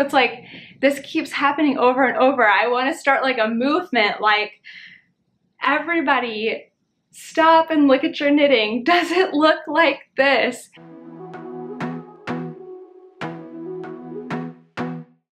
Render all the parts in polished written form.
it's like this keeps happening over and over. I want to start like a movement, like everybody stop and look at your knitting. Does it look like this?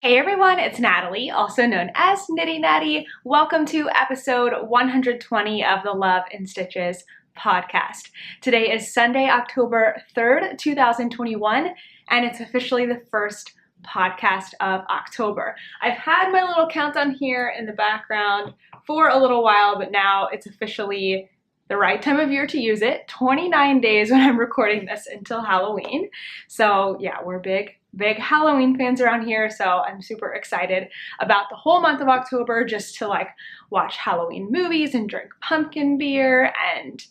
Hey everyone, it's Natalie, also known as Knitty Natty. Welcome to episode 120 of the Love in Stitches podcast. Today is Sunday, October 3rd, 2021, and it's officially the first podcast of October. I've had my little countdown here in the background for a little while, but now it's officially the right time of year to use it. 29 days when I'm recording this until Halloween. So yeah, we're big Halloween fans around here, so I'm super excited about the whole month of October just to like watch Halloween movies and drink pumpkin beer, and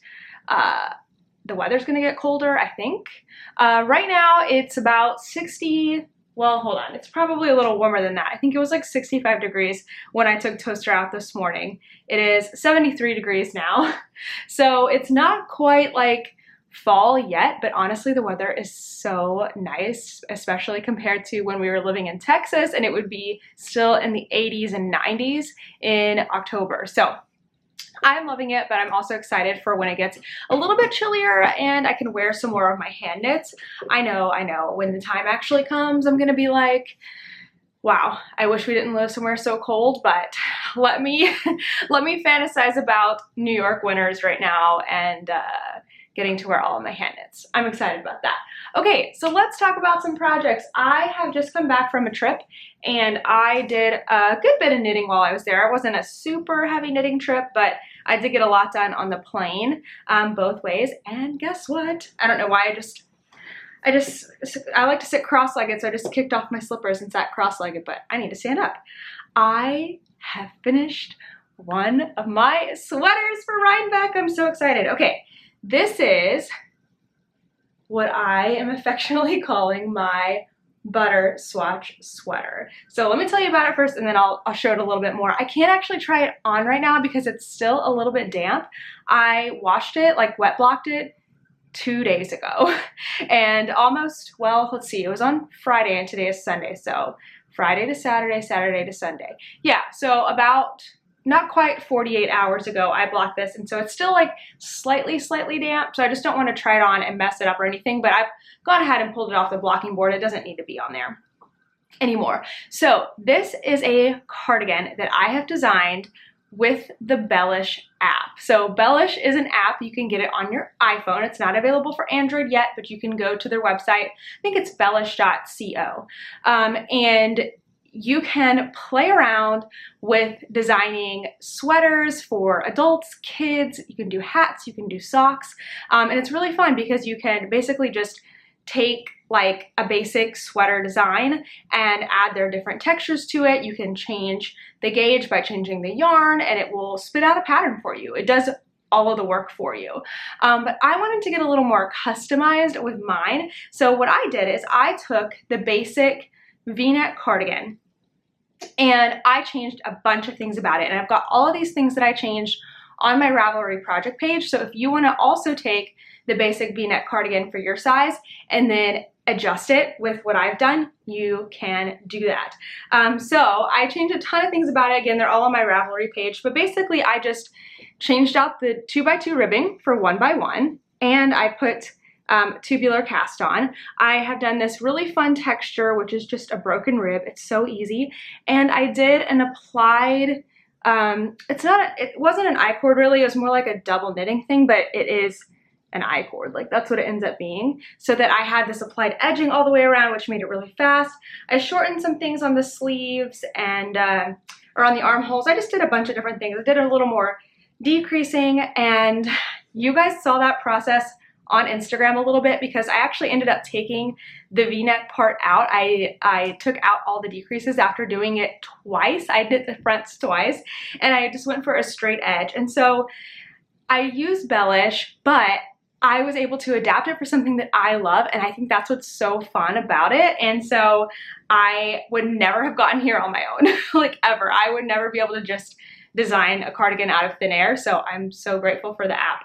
the weather's gonna get colder, I think. Right now it's about 60, well, hold on, it's probably a little warmer than that. I think it was like 65 degrees when I took Toaster out this morning. It is 73 degrees now. So it's not quite like fall yet, but honestly the weather is so nice, especially compared to when we were living in Texas and it would be still in the 80s and 90s in October. So I'm loving it, but I'm also excited for when it gets a little bit chillier and I can wear some more of my hand knits. I know, when the time actually comes, I'm gonna be like, wow, I wish we didn't live somewhere so cold, but let me fantasize about New York winters right now and getting to wear all of my hand knits. I'm excited about that. Okay, so let's talk about some projects. I have just come back from a trip and I did a good bit of knitting while I was there. It wasn't a super heavy knitting trip, but I did get a lot done on the plane both ways. And guess what? I don't know why I like to sit cross-legged, so I just kicked off my slippers and sat cross-legged, but I need to stand up. I have finished one of my sweaters for Rhinebeck. I'm so excited. Okay. This is what I am affectionately calling my butter swatch sweater. So let me tell you about it first and then I'll show it a little bit more. I can't actually try it on right now because it's still a little bit damp. I washed it, like wet blocked it 2 days ago and almost, well, let's see, it was on Friday and today is Sunday. So Friday to Saturday, Saturday to Sunday. Yeah, so about not quite 48 hours ago, I blocked this, and so it's still like slightly damp, so I just don't want to try it on and mess it up or anything, but I've gone ahead and pulled it off the blocking board. It doesn't need to be on there anymore. So this is a cardigan that I have designed with the Bellish app. So Bellish is an app. You can get it on your iPhone. It's not available for Android yet, but you can go to their website. I think it's bellish.co. And you can play around with designing sweaters for adults, kids, you can do hats, you can do socks, and it's really fun because you can basically just take like a basic sweater design and add their different textures to it. You can change the gauge by changing the yarn and it will spit out a pattern for you. It does all of the work for you. But I wanted to get a little more customized with mine. So what I did is I took the basic V-neck cardigan and I changed a bunch of things about it. And I've got all of these things that I changed on my Ravelry project page. So if you want to also take the basic V-neck cardigan for your size and then adjust it with what I've done, you can do that. So I changed a ton of things about it. Again, they're all on my Ravelry page, but basically I just changed out the 2x2 ribbing for 1x1 and I put tubular cast on. I have done this really fun texture, which is just a broken rib. It's so easy. And I did an applied, it wasn't an I-cord really, it was more like a double knitting thing, but it is an I-cord, like that's what it ends up being. So that I had this applied edging all the way around, which made it really fast. I shortened some things on the sleeves and, or on the armholes. I just did a bunch of different things. I did a little more decreasing and you guys saw that process on Instagram a little bit because I actually ended up taking the V-neck part out. I took out all the decreases after doing it twice. I did the fronts twice and I just went for a straight edge. And so I used Bellish, but I was able to adapt it for something that I love, and I think that's what's so fun about it. And so I would never have gotten here on my own, like ever. I would never be able to just design a cardigan out of thin air. So I'm so grateful for the app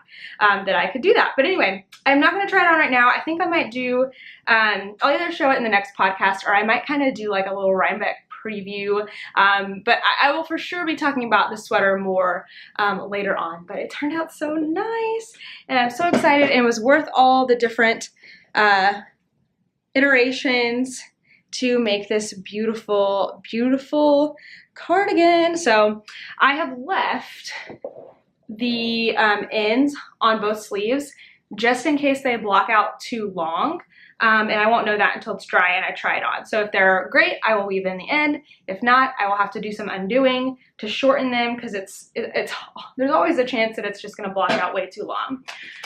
that I could do that. But anyway, I'm not going to try it on right now. I think I might do, I'll either show it in the next podcast, or I might kind of do like a little Rhinebeck preview, but I will for sure be talking about the sweater more later on. But it turned out so nice, and I'm so excited, and it was worth all the different iterations to make this beautiful, beautiful cardigan. So I have left the ends on both sleeves just in case they block out too long. And I won't know that until it's dry and I try it on. So if they're great, I will weave in the end. If not, I will have to do some undoing to shorten them, because there's always a chance that it's just going to block out way too long.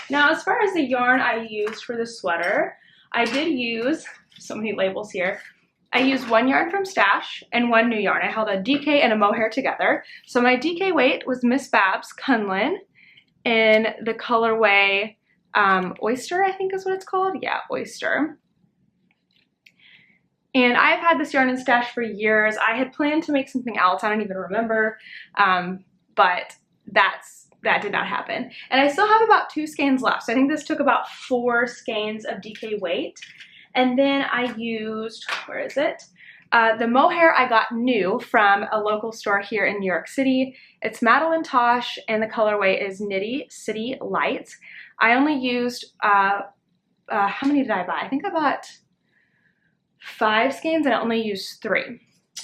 Now, as far as the yarn I used for the sweater, I did use so many labels here. I used one yarn from Stash and one new yarn. I held a DK and a mohair together. So my DK weight was Miss Babs Kunlun in the colorway Oyster, I think is what it's called. Yeah, Oyster. And I've had this yarn in Stash for years. I had planned to make something else. I don't even remember, but that did not happen. And I still have about 2 skeins left. So I think this took about 4 skeins of DK weight. And then I used, where is it? The mohair I got new from a local store here in New York City. It's Madeline Tosh, and the colorway is Knitty City Lights. I only used, how many did I buy? I think I bought 5 skeins, and I only used 3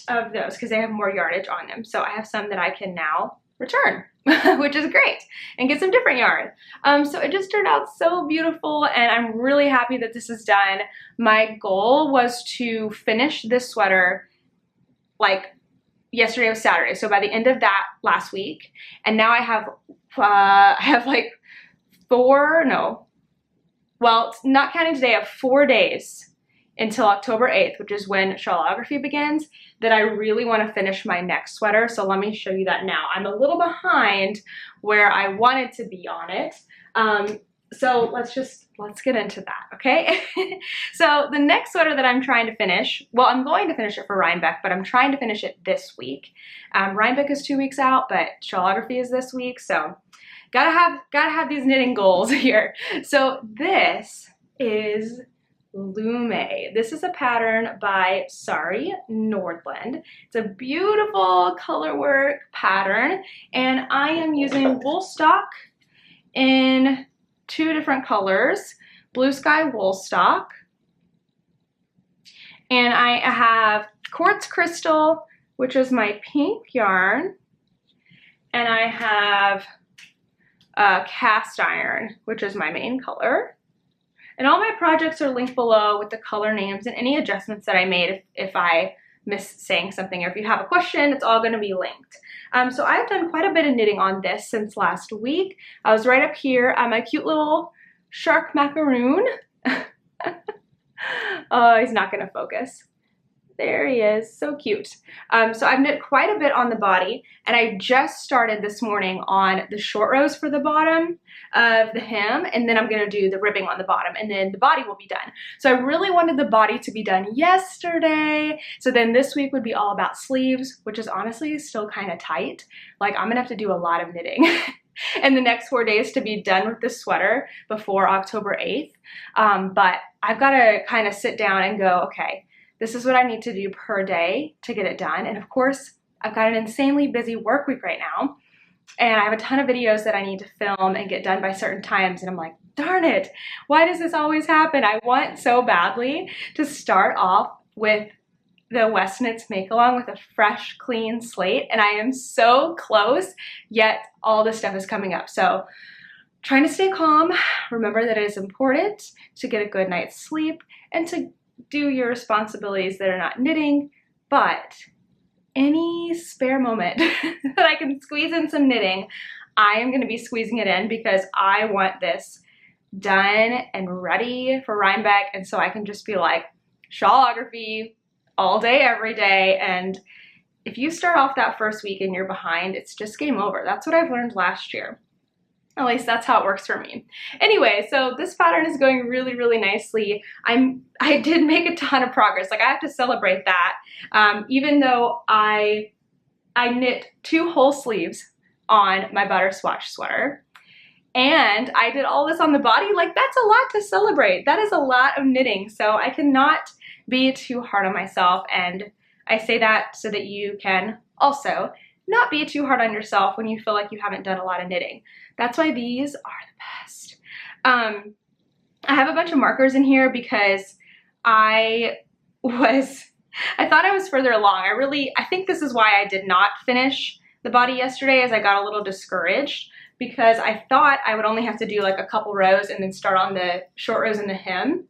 of those because they have more yardage on them. So I have some that I can now return, which is great, and get some different yarn. So it just turned out so beautiful, and I'm really happy that this is done. My goal was to finish this sweater like yesterday was Saturday, so by the end of that last week, and now I have like 4, no, well, not counting today, I have 4 days until October 8th, which is when shawlography begins, that I really want to finish my next sweater. So let me show you that now. I'm a little behind where I wanted to be on it. So let's get into that, okay? So the next sweater that I'm trying to finish, well, I'm going to finish it for Rhinebeck, but I'm trying to finish it this week. Rhinebeck is 2 weeks out, but shawlography is this week, so gotta have these knitting goals here. So this is Lume. This is a pattern by Sari Nordland. It's a beautiful color work pattern, and I am using wool stock in 2 different colors, Blue Sky wool stock, and I have Quartz Crystal, which is my pink yarn, and I have Cast Iron, which is my main color. And all my projects are linked below with the color names and any adjustments that I made if I miss saying something, or if you have a question, it's all going to be linked. So I've done quite a bit of knitting on this since last week. I was right up here. My cute little shark macaroon. Oh, he's not going to focus. There he is, so cute. So I've knit quite a bit on the body, and I just started this morning on the short rows for the bottom of the hem, and then I'm gonna do the ribbing on the bottom, and then the body will be done. So I really wanted the body to be done yesterday, so then this week would be all about sleeves, which is honestly still kind of tight. Like, I'm gonna have to do a lot of knitting in the next 4 days to be done with this sweater before October 8th. But I've gotta kind of sit down and go, okay, this is what I need to do per day to get it done. And of course, I've got an insanely busy work week right now, and I have a ton of videos that I need to film and get done by certain times. And I'm like, darn it, why does this always happen? I want so badly to start off with the West Knits Make Along with a fresh, clean slate. And I am so close, yet all this stuff is coming up. So trying to stay calm, remember that it is important to get a good night's sleep and to do your responsibilities that are not knitting, but any spare moment that I can squeeze in some knitting, I am going to be squeezing it in, because I want this done and ready for Rhinebeck, and so I can just be like shawlography all day, every day. And if you start off that first week and you're behind, it's just game over. That's what I've learned last year. At least that's how it works for me. Anyway, so this pattern is going really, really nicely. I did make a ton of progress. Like, I have to celebrate that. Even though I I knit 2 whole sleeves on my butter swatch sweater. And I did all this on the body. Like, that's a lot to celebrate. That is a lot of knitting. So I cannot be too hard on myself. And I say that so that you can also not be too hard on yourself when you feel like you haven't done a lot of knitting. That's why these are the best. I have a bunch of markers in here because I thought I was further along. I think this is why I did not finish the body yesterday, as I got a little discouraged because I thought I would only have to do like a couple rows and then start on the short rows in the hem.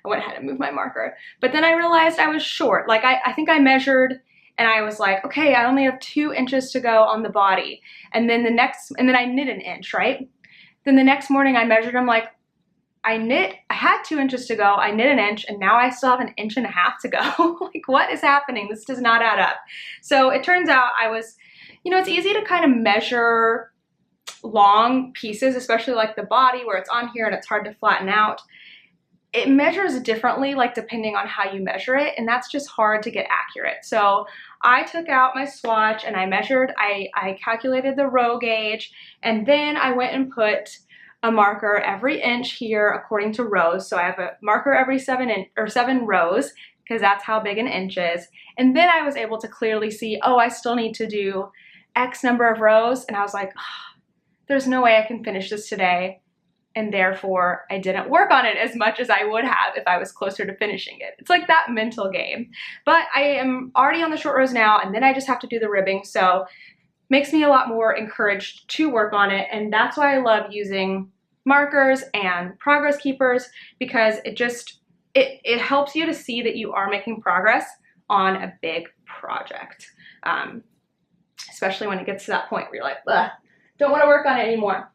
I went ahead and moved my marker. But then I realized I was short. Like I think I measured and I was like, okay, I only have 2 inches to go on the body. And then I knit an inch, right? Then the next morning I measured, I'm like, I had 2 inches to go, I knit an inch, and now I still have 1.5 inches to go. Like, what is happening? This does not add up. So it turns out it's easy to kind of measure long pieces, especially like the body where it's on here and it's hard to flatten out. It measures differently, like depending on how you measure it, and that's just hard to get accurate. So I took out my swatch and I measured, I calculated the row gauge, and then I went and put a marker every inch here according to rows. So I have a marker every 7 rows because that's how big an inch is. And then I was able to clearly see, oh, I still need to do X number of rows. And I was like, oh, there's no way I can finish this today. And therefore I didn't work on it as much as I would have if I was closer to finishing it. It's like that mental game. But I am already on the short rows now, and then I just have to do the ribbing. So makes me a lot more encouraged to work on it, and that's why I love using markers and progress keepers, because it helps you to see that you are making progress on a big project, especially when it gets to that point where you're like, ugh, don't want to work on it anymore.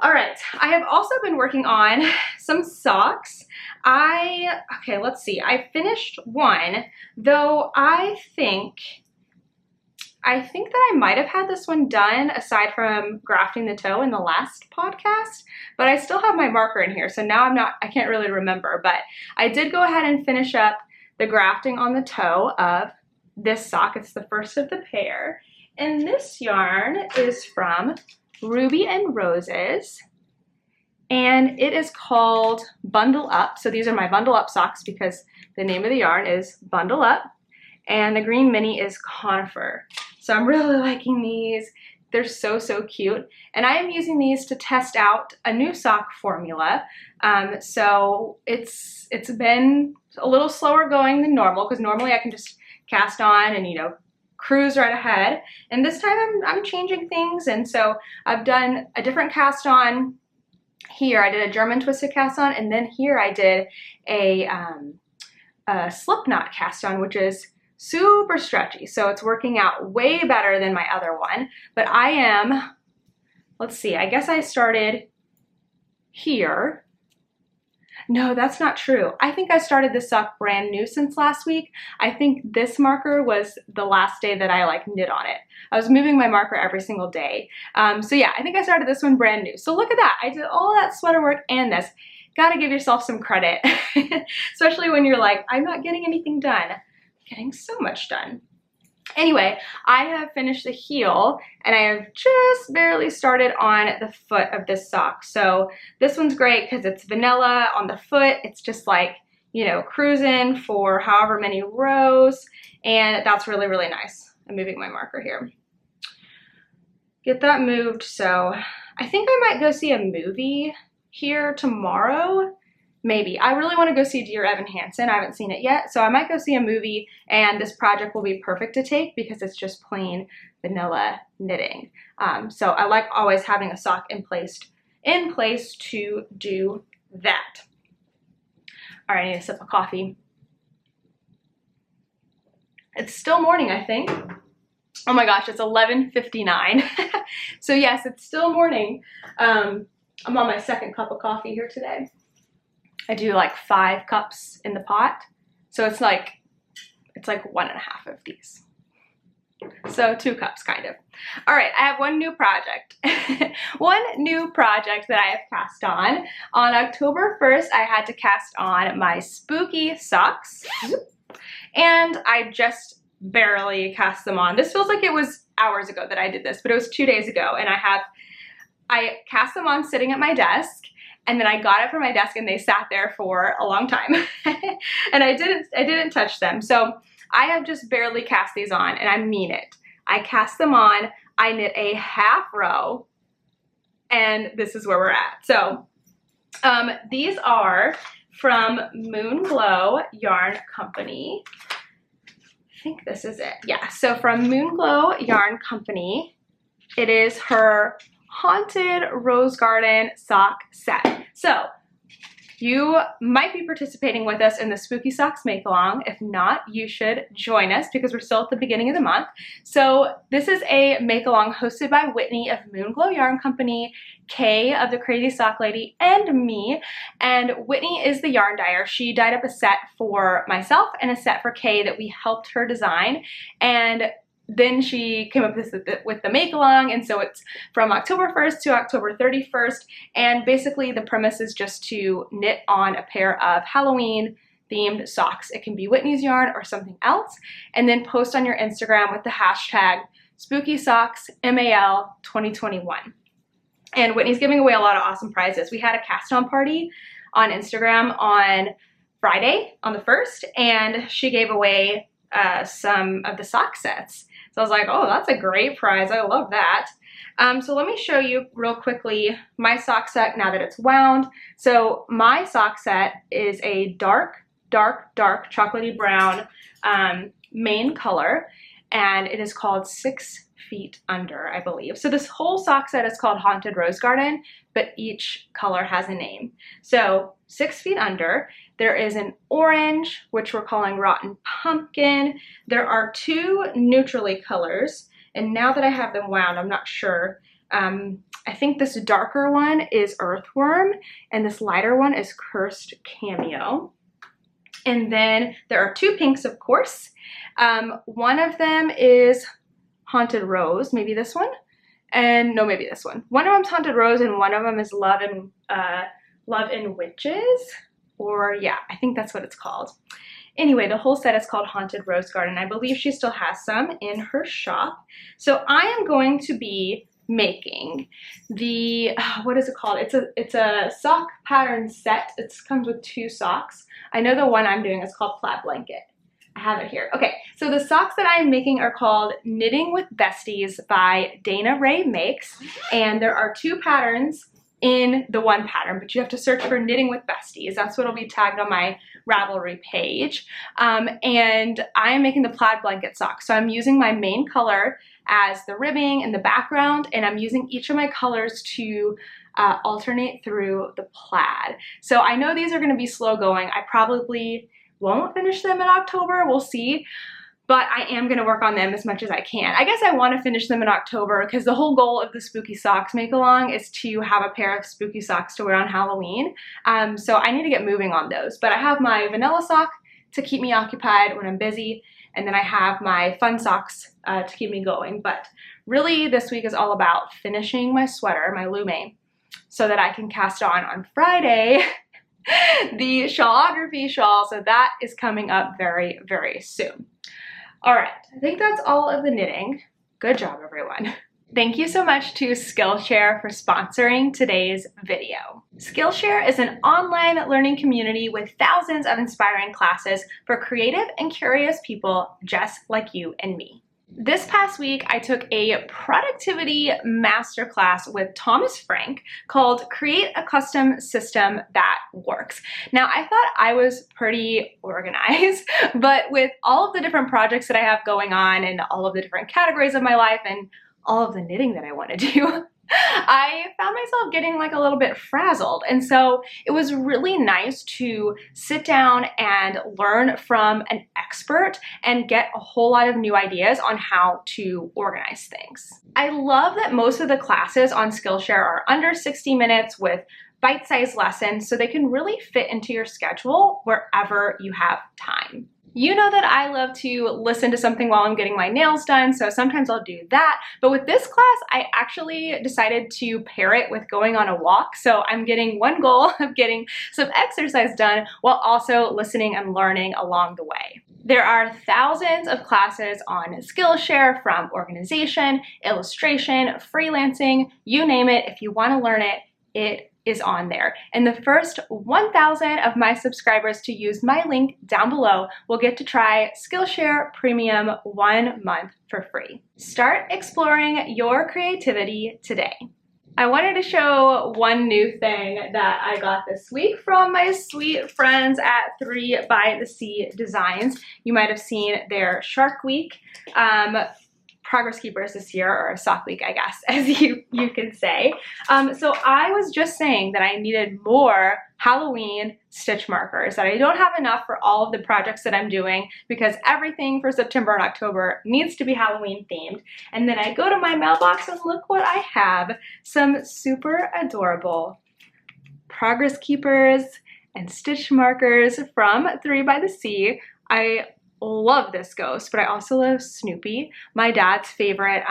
All right, I have also been working on some socks. Okay, let's see, I finished one, though I think that I might have had this one done aside from grafting the toe in the last podcast, but I still have my marker in here, so now I can't really remember, but I did go ahead and finish up the grafting on the toe of this sock. It's the first of the pair, and this yarn is from Ruby and Roses, and it is called Bundle Up. So these are my Bundle Up socks because the name of the yarn is Bundle Up, and the green mini is Conifer. So I'm really liking these. They're so, so cute. And I am using these to test out a new sock formula. So it's been a little slower going than normal, because normally I can just cast on and, cruise right ahead. And this time I'm changing things. And so I've done a different cast on here. I did a German twisted cast on, and then here I did a slip knot cast on, which is super stretchy. So it's working out way better than my other one. But let's see, I guess I started here. No, that's not true. I think I started this sock brand new since last week. I think this marker was the last day that I knit on it. I was moving my marker every single day. So yeah, I think I started this one brand new. So look at that. I did all that sweater work and this. Gotta give yourself some credit, especially when you're like, I'm not getting anything done. I'm getting so much done. Anyway, I have finished the heel and I have just barely started on the foot of this sock. So this one's great because it's vanilla on the foot. It's just cruising for however many rows, and that's really, really nice. I'm moving my marker here. Get that moved. So I think I might go see a movie here tomorrow. Maybe. I really want to go see Dear Evan Hansen. I haven't seen it yet, so I might go see a movie, and this project will be perfect to take because it's just plain vanilla knitting. So I like always having a sock in place to do that. All right, I need a sip of coffee. It's still morning, I think. Oh my gosh, it's 11:59. So yes, it's still morning. I'm on my second cup of coffee here today. I do 5 cups in the pot, so it's like 1.5 of these. So 2 cups, kind of. All right, I have one new project. One new project that I have cast on. On October 1st, I had to cast on my spooky socks, and I just barely cast them on. This feels like it was hours ago that I did this, but it was 2 days ago, and I cast them on sitting at my desk, and then I got it from my desk and they sat there for a long time. And I didn't touch them. So I have just barely cast these on, and I mean it. I cast them on, I knit a half row, and this is where we're at. So these are from Moonglow Yarn Company. I think this is it. Yeah, so from Moonglow Yarn Company, it is her Haunted Rose Garden sock set. So you might be participating with us in the Spooky Socks Make-Along. If not, you should join us because we're still at the beginning of the month. So this is a make-along hosted by Whitney of Moonglow Yarn Company, Kay of the Crazy Sock Lady, and me. And Whitney is the yarn dyer. She dyed up a set for myself and a set for Kay that we helped her design. And then she came up with the make-along, and so it's from October 1st to October 31st, and basically the premise is just to knit on a pair of Halloween themed socks. It can be Whitney's yarn or something else, and then post on your Instagram with the hashtag SpookySocksMAL 2021. And Whitney's giving away a lot of awesome prizes. We had a cast-on party on Instagram on Friday, on the 1st, and she gave away some of the sock sets. So I was like, oh, that's a great prize. I love that. So let me show you real quickly my sock set now that it's wound. So my sock set is a dark chocolatey brown main color, and it is called 6 Feet Under, I believe. So this whole sock set is called Haunted Rose Garden, but each color has a name. So 6 Feet Under, there is an orange, which we're calling Rotten Pumpkin. There are 2 neutrally colors, and now that I have them wound, I'm not sure. I think this darker one is Earthworm, and this lighter one is Cursed Cameo. And then there are 2 pinks, of course. One of them is Haunted Rose, maybe this one, and no, maybe this one. One of them's Haunted Rose, and one of them is Love and Witches, or yeah, I think that's what it's called. Anyway, the whole set is called Haunted Rose Garden. I believe she still has some in her shop. So I am going to be making the, what is it called? It's a sock pattern set. It comes with 2 socks. I know the one I'm doing is called Plaid Blanket. I have it here. Okay, so the socks that I'm making are called Knitting with Besties by Dana Ray Makes, and there are 2 patterns in the one pattern, but you have to search for Knitting with Besties. That's what will be tagged on my Ravelry page. And I am making the plaid blanket sock. So I'm using my main color as the ribbing in the background, and I'm using each of my colors to alternate through the plaid. So I know these are going to be slow going. I probably won't finish them in October. We'll see. But I am going to work on them as much as I can. I guess I want to finish them in October because the whole goal of the Spooky Socks Make-Along is to have a pair of spooky socks to wear on Halloween. So I need to get moving on those. But I have my vanilla sock to keep me occupied when I'm busy, and then I have my fun socks to keep me going. But really this week is all about finishing my sweater, my Lume, so that I can cast on Friday the shawlography shawl. So that is coming up very, very soon. All right, I think that's all of the knitting. Good job, everyone. Thank you so much to Skillshare for sponsoring today's video. Skillshare is an online learning community with thousands of inspiring classes for creative and curious people just like you and me. This past week, I took a productivity masterclass with Thomas Frank called Create a Custom System That Works. Now, I thought I was pretty organized, but with all of the different projects that I have going on and all of the different categories of my life and all of the knitting that I want to do, I found myself getting like a little bit frazzled. And so it was really nice to sit down and learn from an expert and get a whole lot of new ideas on how to organize things. I love that most of the classes on Skillshare are under 60 minutes with bite-sized lessons, so they can really fit into your schedule wherever you have time. You know that I love to listen to something while I'm getting my nails done, so sometimes I'll do that. But with this class, I actually decided to pair it with going on a walk. So I'm getting one goal of getting some exercise done while also listening and learning along the way. There are thousands of classes on Skillshare, from organization, illustration, freelancing, you name it. If you want to learn it, it is on there. And the first 1,000 of my subscribers to use my link down below will get to try Skillshare Premium 1 month for free. Start exploring your creativity today. I wanted to show one new thing that I got this week from my sweet friends at 3 by the Sea Designs. You might have seen their Shark Week Progress Keepers this year, or Sock Week, I guess, as you can say. So I was just saying that I needed more Halloween stitch markers, that I don't have enough for all of the projects that I'm doing because everything for September and October needs to be Halloween themed. And then I go to my mailbox and look what I have. Some super adorable Progress Keepers and stitch markers from 3 by the Sea. I love this ghost, but I also love Snoopy, my dad's favorite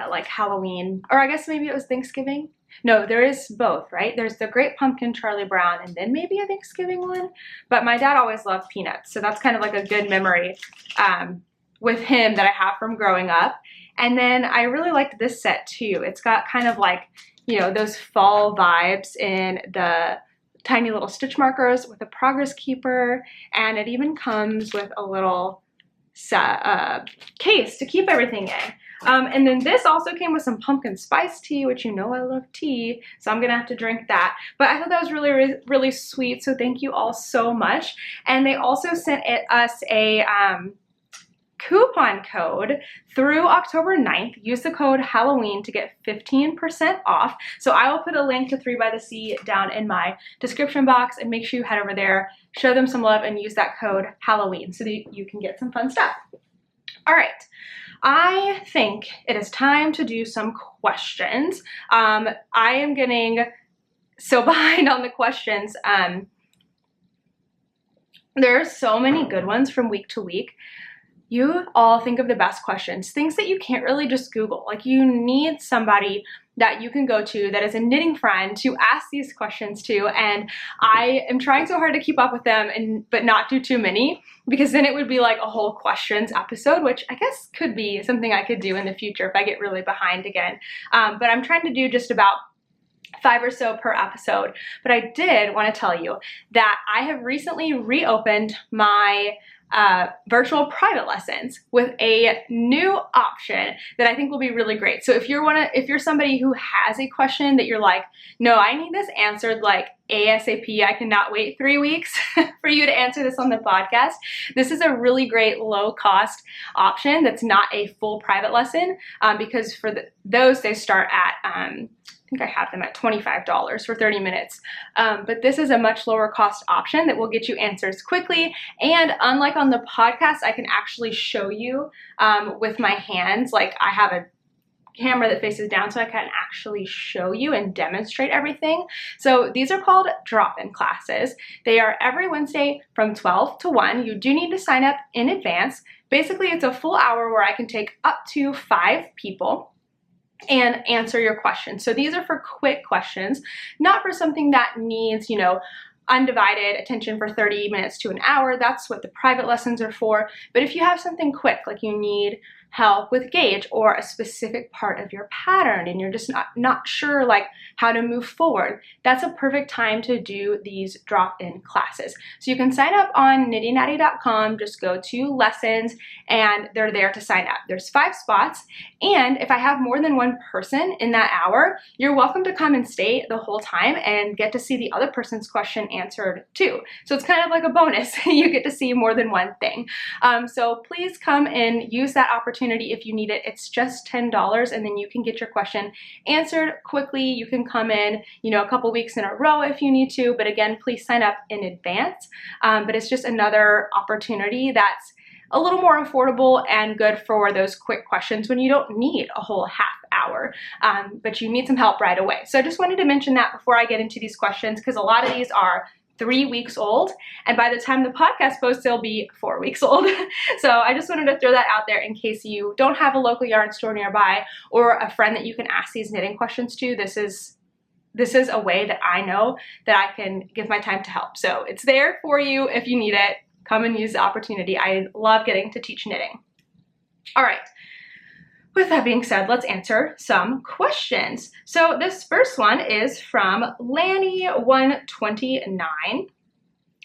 like Halloween, or I guess maybe it was Thanksgiving. No, there is both, right? There's the Great Pumpkin Charlie Brown and then maybe a Thanksgiving one, but my dad always loved Peanuts, so that's kind of like a good memory with him that I have from growing up. And then I really liked this set too. It's got kind of like, you know, those fall vibes in the tiny little stitch markers with a progress keeper, and it even comes with a little case to keep everything in. And then this also came with some pumpkin spice tea, which you know I love tea, so I'm gonna have to drink that. But I thought that was really sweet, so thank you all so much. And they also sent us a coupon code through October 9th. Use the code Halloween to get 15% off. So I will put a link to 3 by the Sea down in my description box, and make sure you head over there, show them some love, and use that code Halloween so that you can get some fun stuff. All right, I think it is time to do some questions. I am getting so behind on the questions. There are so many good ones from week to week. You all think of the best questions, things that you can't really just Google. Like, you need somebody that you can go to that is a knitting friend to ask these questions to, and I am trying so hard to keep up with them but not do too many, because then it would be like a whole questions episode, which I guess could be something I could do in the future if I get really behind again. But I'm trying to do just about 5 or so per episode. But I did want to tell you that I have recently reopened my virtual private lessons with a new option that I think will be really great. So if you're somebody who has a question that you're like, no, I need this answered like ASAP, I cannot wait 3 weeks for you to answer this on the podcast. This is a really great low cost option that's not a full private lesson, because for those they start at I think I have them at $25 for 30 minutes. But this is a much lower cost option that will get you answers quickly. And unlike on the podcast, I can actually show you with my hands. Like, I have a camera that faces down, so I can actually show you and demonstrate everything. So these are called drop-in classes. They are every Wednesday from 12 to 1. You do need to sign up in advance. Basically, it's a full hour where I can take up to 5 people and answer your questions. So these are for quick questions, not for something that needs, you know, undivided attention for 30 minutes to an hour. That's what the private lessons are for. But if you have something quick, like you need help with gauge or a specific part of your pattern and you're just not sure like how to move forward, that's a perfect time to do these drop-in classes. So you can sign up on knittynatty.com, just go to lessons and they're there to sign up. There's 5 spots, and if I have more than 1 person in that hour, you're welcome to come and stay the whole time and get to see the other person's question answered too. So it's kind of like a bonus. You get to see more than one thing. So please come and use that opportunity if you need it. It's just $10, and then you can get your question answered quickly. You can come in, you know, a couple weeks in a row if you need to, but again, please sign up in advance. But it's just another opportunity that's a little more affordable and good for those quick questions when you don't need a whole half hour, but you need some help right away. So I just wanted to mention that before I get into these questions, because a lot of these are 3 weeks old, and by the time the podcast posts, they'll be 4 weeks old. So I just wanted to throw that out there in case you don't have a local yarn store nearby or a friend that you can ask these knitting questions to. This is a way that I know that I can give my time to help. So it's there for you if you need it. come and use the opportunity. I love getting to teach knitting. All right. With that being said, let's answer some questions. So this first one is from Lanny129.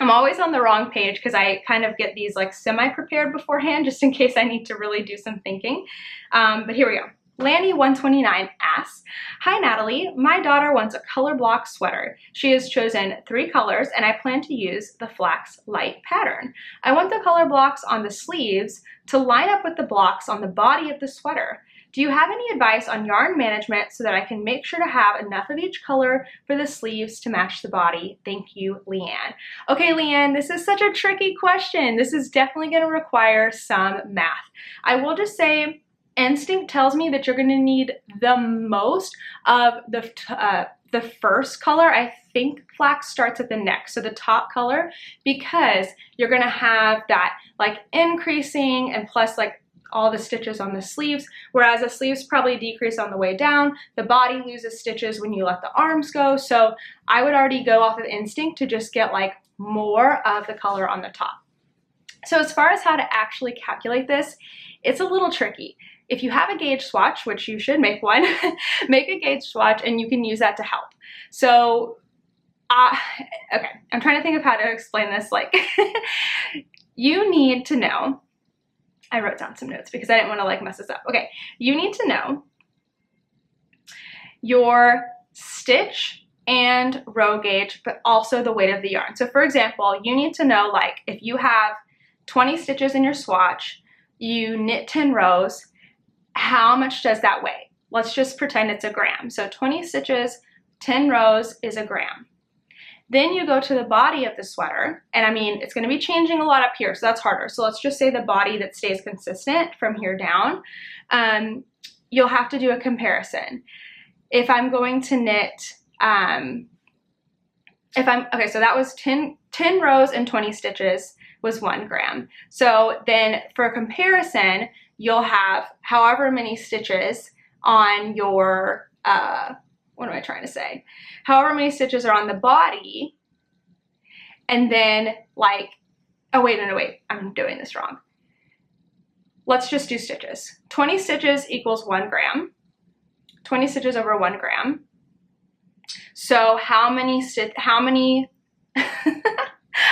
I'm always on the wrong page because I kind of get these like semi-prepared beforehand just in case I need to really do some thinking. But here we go. Lanny129 asks, "Hi Natalie, my daughter wants a color block sweater. She has chosen 3 colors and I plan to use the flax light pattern. I want the color blocks on the sleeves to line up with the blocks on the body of the sweater. Do you have any advice on yarn management so that I can make sure to have enough of each color for the sleeves to match the body? Thank you, Leanne." Okay, Leanne, this is such a tricky question. This is definitely going to require some math. I will just say, instinct tells me that you're going to need the most of the first color. I think flax starts at the neck, so the top color, because you're going to have that like increasing and plus like all the stitches on the sleeves, whereas the sleeves probably decrease on the way down. The body loses stitches when you let the arms go, so I would already go off of instinct to just get like more of the color on the top. So as far as how to actually calculate this, it's a little tricky. If you have a gauge swatch, which you should make one, make a gauge swatch and you can use that to help. So, okay, I'm trying to think of how to explain this. Like, you need to know, I wrote down some notes because I didn't want to like mess this up. Okay, you need to know your stitch and row gauge, but also the weight of the yarn. So for example, you need to know, like, if you have 20 stitches in your swatch, you knit 10 rows, how much does that weigh? Let's just pretend it's a gram. So 20 stitches, 10 rows is a gram. Then you go to the body of the sweater, and I mean, it's going to be changing a lot up here, so that's harder. So let's just say the body that stays consistent from here down. You'll have to do a comparison. If I'm going to knit, okay, so that was 10 rows and 20 stitches was 1 gram. So then for comparison, you'll have however many stitches on your, what am I trying to say? However many stitches are on the body, and then like, oh wait, no, wait, I'm doing this wrong. Let's just do stitches. 20 stitches equals 1 gram. 20 stitches over 1 gram. So how many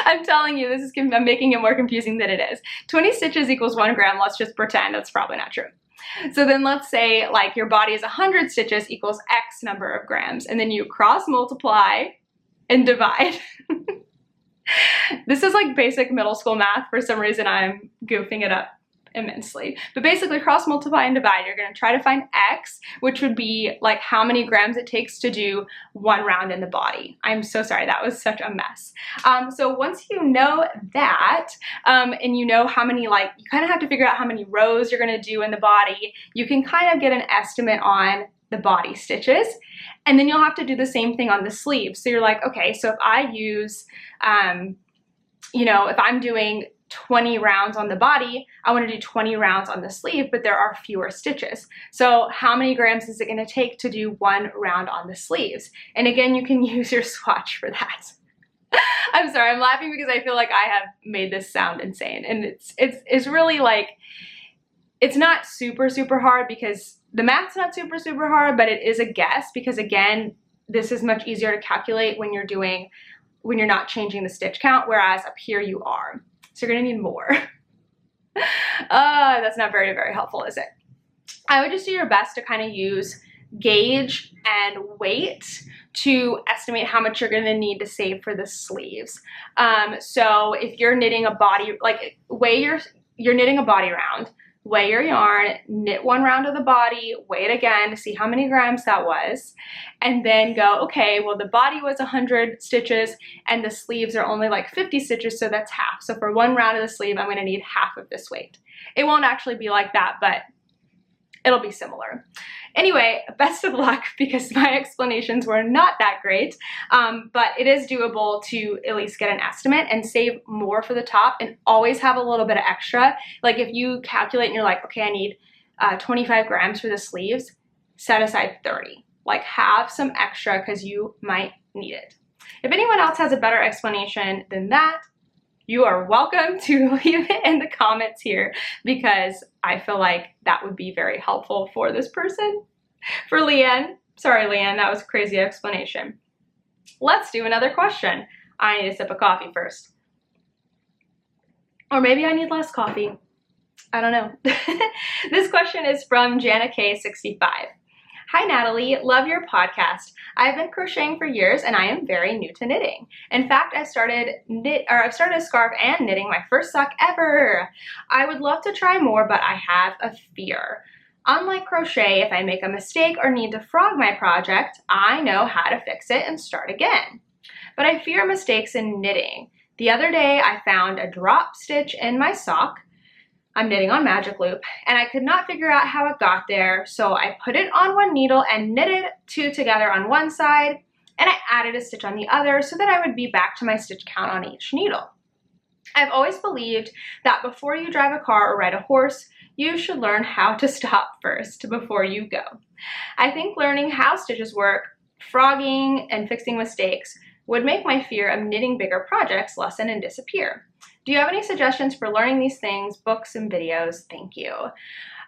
I'm telling you, I'm making it more confusing than it is. 20 stitches equals 1 gram. Let's just pretend that's probably not true. So then let's say like your body is 100 stitches equals X number of grams, and then you cross multiply and divide. This is like basic middle school math. For some reason, I'm goofing it up immensely. But basically, cross multiply and divide. You're going to try to find X, which would be like how many grams it takes to do 1 round in the body. I'm so sorry, that was such a mess. So once you know that, and you know how many, like, you kind of have to figure out how many rows you're going to do in the body, you can kind of get an estimate on the body stitches, and then you'll have to do the same thing on the sleeves. So you're like, okay, so if I use, you know, if I'm doing 20 rounds on the body, I want to do 20 rounds on the sleeve, but there are fewer stitches. So how many grams is it going to take to do 1 round on the sleeves? And again, you can use your swatch for that. I'm sorry, I'm laughing because I feel like I have made this sound insane, and it's really like, it's not super hard because the math's not super hard, but it is a guess because again, this is much easier to calculate when you're not changing the stitch count, whereas up here you are. So you're gonna need more. That's not very helpful, is it? I would just do your best to kind of use gauge and weight to estimate how much you're gonna need to save for the sleeves. So if you're knitting a body, like you're knitting a body round, weigh your yarn, knit 1 round of the body, weigh it again to see how many grams that was, and then go, okay, well the body was 100 stitches and the sleeves are only like 50 stitches, so that's half. So for 1 round of the sleeve, I'm gonna need half of this weight. It won't actually be like that, but it'll be similar. Anyway, best of luck because my explanations were not that great, but it is doable to at least get an estimate and save more for the top and always have a little bit of extra. Like if you calculate and you're like, okay, I need 25 grams for the sleeves, set aside 30. Like have some extra because you might need it. If anyone else has a better explanation than that, you are welcome to leave it in the comments here because I feel like that would be very helpful for this person. For Leanne, sorry Leanne, that was a crazy explanation. Let's do another question. I need a sip of coffee first. Or maybe I need less coffee. I don't know. This question is from Jana K65. Hi Natalie, love your podcast. I've been crocheting for years and I am very new to knitting. In fact, I've started a scarf and knitting my first sock ever. I would love to try more, but I have a fear. Unlike crochet, if I make a mistake or need to frog my project, I know how to fix it and start again. But I fear mistakes in knitting. The other day I found a drop stitch in my sock. I'm knitting on magic loop and I could not figure out how it got there, so I put it on one needle and knitted two together on one side and I added a stitch on the other so that I would be back to my stitch count on each needle. I've always believed that before you drive a car or ride a horse, you should learn how to stop first before you go. I think learning how stitches work, frogging, and fixing mistakes would make my fear of knitting bigger projects lessen and disappear. Do you have any suggestions for learning these things, books and videos? Thank you.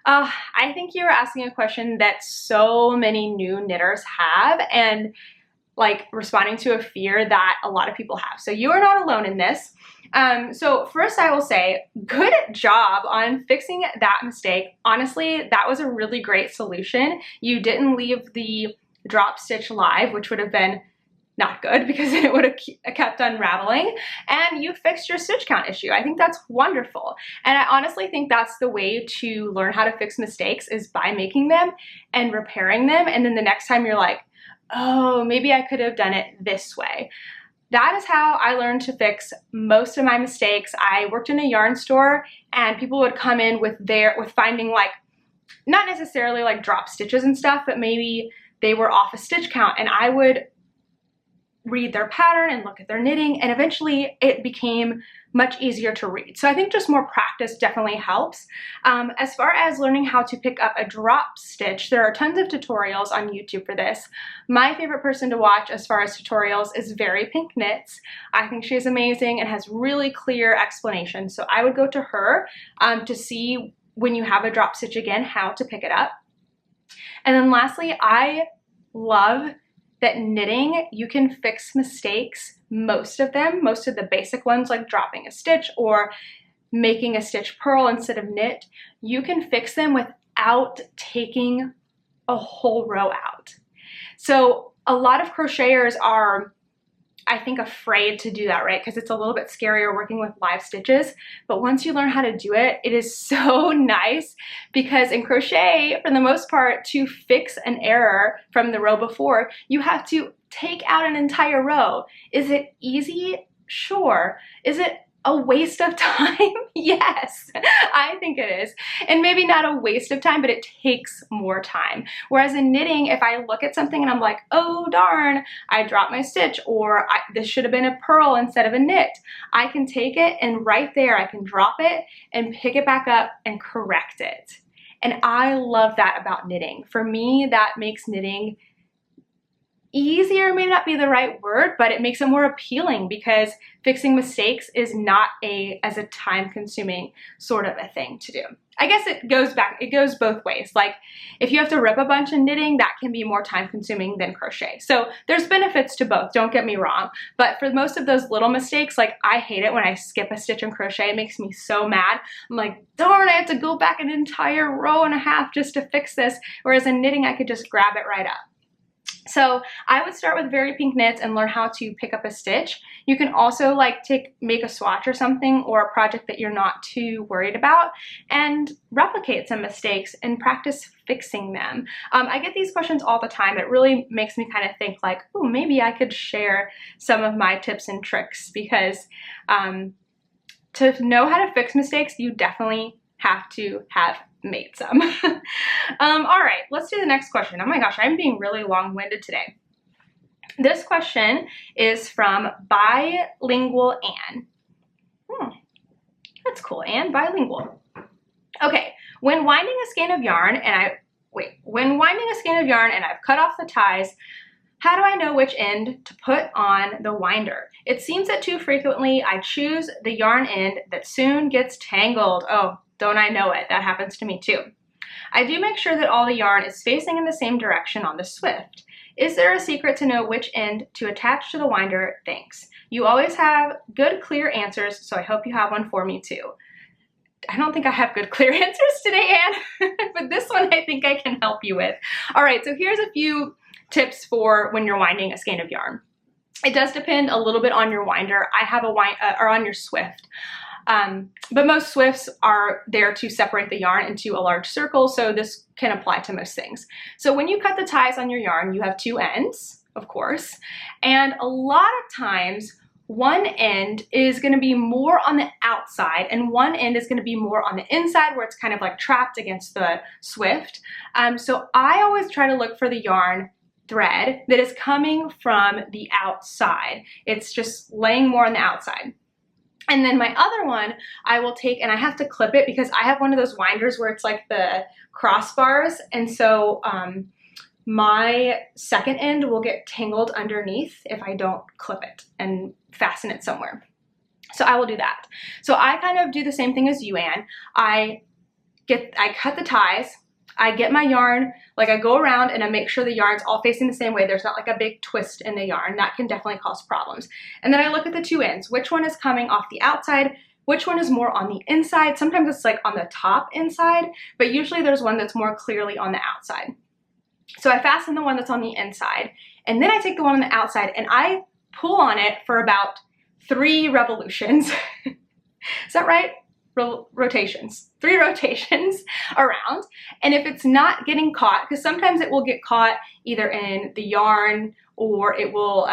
I think you're asking a question that so many new knitters have and like responding to a fear that a lot of people have. So you are not alone in this. So first I will say, good job on fixing that mistake. Honestly, that was a really great solution. You didn't leave the drop stitch live, which would have been not good because it would have kept unraveling, and you fixed your stitch count issue. I think that's wonderful. And I honestly think that's the way to learn how to fix mistakes, is by making them and repairing them. And then the next time you're like, oh, maybe I could have done it this way. That is how I learned to fix most of my mistakes. I worked in a yarn store and people would come in with finding like, not necessarily like drop stitches and stuff, but maybe they were off a stitch count, and I would read their pattern and look at their knitting, and eventually it became much easier to read. So I think just more practice definitely helps. As far as learning how to pick up a drop stitch, there are tons of tutorials on YouTube for this. My favorite person to watch as far as tutorials is Very Pink Knits. I think she's amazing and has really clear explanations. So I would go to her to see when you have a drop stitch again, how to pick it up. And then lastly, I love that knitting, you can fix mistakes, most of the basic ones like dropping a stitch or making a stitch purl instead of knit. You can fix them without taking a whole row out. So a lot of crocheters are, I think, afraid to do that, right? Because it's a little bit scarier working with live stitches. But once you learn how to do it, it is so nice, because in crochet, for the most part, to fix an error from the row before, you have to take out an entire row. Is it easy? Sure. Is it a waste of time? Yes, I think it is. And maybe not a waste of time, but it takes more time. Whereas in knitting, if I look at something and I'm like, oh darn, I dropped my stitch, or this should have been a purl instead of a knit, I can take it and right there I can drop it and pick it back up and correct it. And I love that about knitting. For me, that makes knitting easier, may not be the right word, but it makes it more appealing, because fixing mistakes is not as a time-consuming sort of a thing to do. I guess it goes both ways. Like if you have to rip a bunch in knitting, that can be more time-consuming than crochet. So there's benefits to both, don't get me wrong. But for most of those little mistakes, like I hate it when I skip a stitch in crochet. It makes me so mad. I'm like, darn, I have to go back an entire row and a half just to fix this. Whereas in knitting, I could just grab it right up. So I would start with Very Pink Knits and learn how to pick up a stitch. You can also like make a swatch or something, or a project that you're not too worried about, and replicate some mistakes and practice fixing them. I get these questions all the time. It really makes me kind of think like, oh, maybe I could share some of my tips and tricks, because to know how to fix mistakes, you definitely have to have made some. All right, let's do the next question. Oh my gosh, I'm being really long-winded today. This question is from Bilingual Anne. That's cool, Anne, bilingual. Okay, when winding a skein of yarn and I've cut off the ties, How do I know which end to put on the winder? It seems that too frequently I choose the yarn end that soon gets tangled. Oh, don't I know it? That happens to me too. I do make sure that all the yarn is facing in the same direction on the Swift. Is there a secret to know which end to attach to the winder? Thanks. You always have good, clear answers, so I hope you have one for me too. I don't think I have good, clear answers today, Anne, but this one I think I can help you with. All right, so here's a few tips for when you're winding a skein of yarn. It does depend a little bit on your winder. I have a or on your Swift. But most Swifts are there to separate the yarn into a large circle, so this can apply to most things. So when you cut the ties on your yarn, you have two ends, of course, and a lot of times one end is going to be more on the outside and one end is going to be more on the inside where it's kind of like trapped against the Swift. So I always try to look for the yarn thread that is coming from the outside. It's just laying more on the outside. And then my other one, I will take, and I have to clip it because I have one of those winders where it's like the crossbars. And so my second end will get tangled underneath if I don't clip it and fasten it somewhere. So I will do that. So I kind of do the same thing as you, Anne. I cut the ties. I get my yarn, like I go around and I make sure the yarn's all facing the same way. There's not like a big twist in the yarn. That can definitely cause problems. And then I look at the two ends. Which one is coming off the outside? Which one is more on the inside? Sometimes it's like on the top inside, but usually there's one that's more clearly on the outside. So I fasten the one that's on the inside, and then I take the one on the outside and I pull on it for about 3 revolutions. Is that right? Rotations, 3 rotations around. And if it's not getting caught, because sometimes it will get caught either in the yarn or it will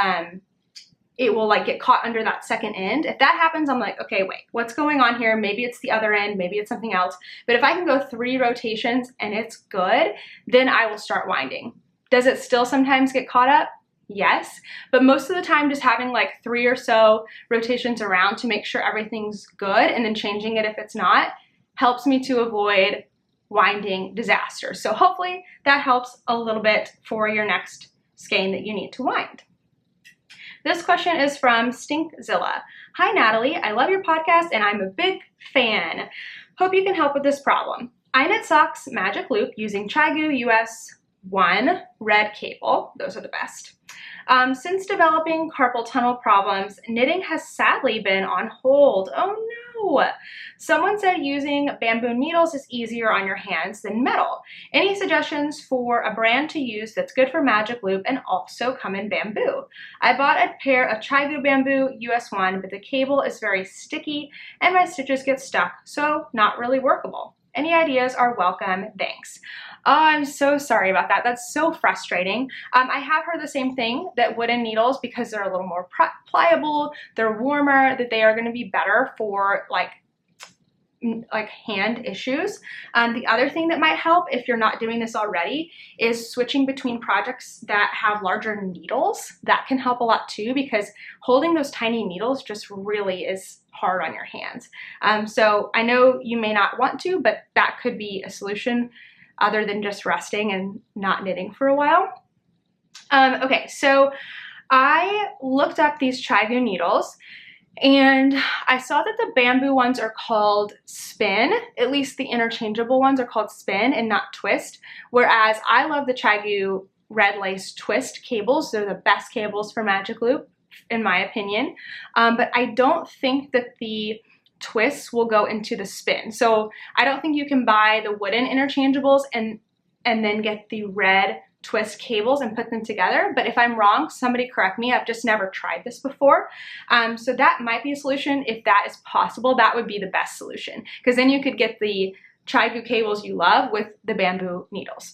like get caught under that second end. If that happens, I'm like, okay, wait, what's going on here? Maybe it's the other end, maybe it's something else. But if I can go 3 rotations and it's good, then I will start winding. Does it still sometimes get caught up? Yes, but most of the time just having like 3 or so rotations around to make sure everything's good and then changing it if it's not helps me to avoid winding disasters. So hopefully that helps a little bit for your next skein that you need to wind. This question is from Stinkzilla. Hi Natalie, I love your podcast and I'm a big fan. Hope you can help with this problem. I knit socks magic loop using Chigu US 1 red cable. Those are the best. Since developing carpal tunnel problems, knitting has sadly been on hold. Oh no! Someone said using bamboo needles is easier on your hands than metal. Any suggestions for a brand to use that's good for magic loop and also come in bamboo? I bought a pair of Chigu bamboo US 1, but the cable is very sticky and my stitches get stuck, so not really workable. Any ideas are welcome, thanks. Oh, I'm so sorry about that. That's so frustrating. I have heard the same thing, that wooden needles, because they're a little more pliable, they're warmer, that they are going to be better for like hand issues. The other thing that might help, if you're not doing this already, is switching between projects that have larger needles. That can help a lot too, because holding those tiny needles just really is hard on your hands. So I know you may not want to, but that could be a solution other than just resting and not knitting for a while. Okay, so I looked up these Chigu needles and I saw that the bamboo ones are called spin. At least the interchangeable ones are called spin and not twist, whereas I love the Chigu red lace twist cables. They're the best cables for magic loop in my opinion, but I don't think that the twists will go into the spin. So I don't think you can buy the wooden interchangeables and then get the red twist cables and put them together. But if I'm wrong, somebody correct me. I've just never tried this before. So that might be a solution. If that is possible, that would be the best solution, because then you could get the Chigu cables you love with the bamboo needles.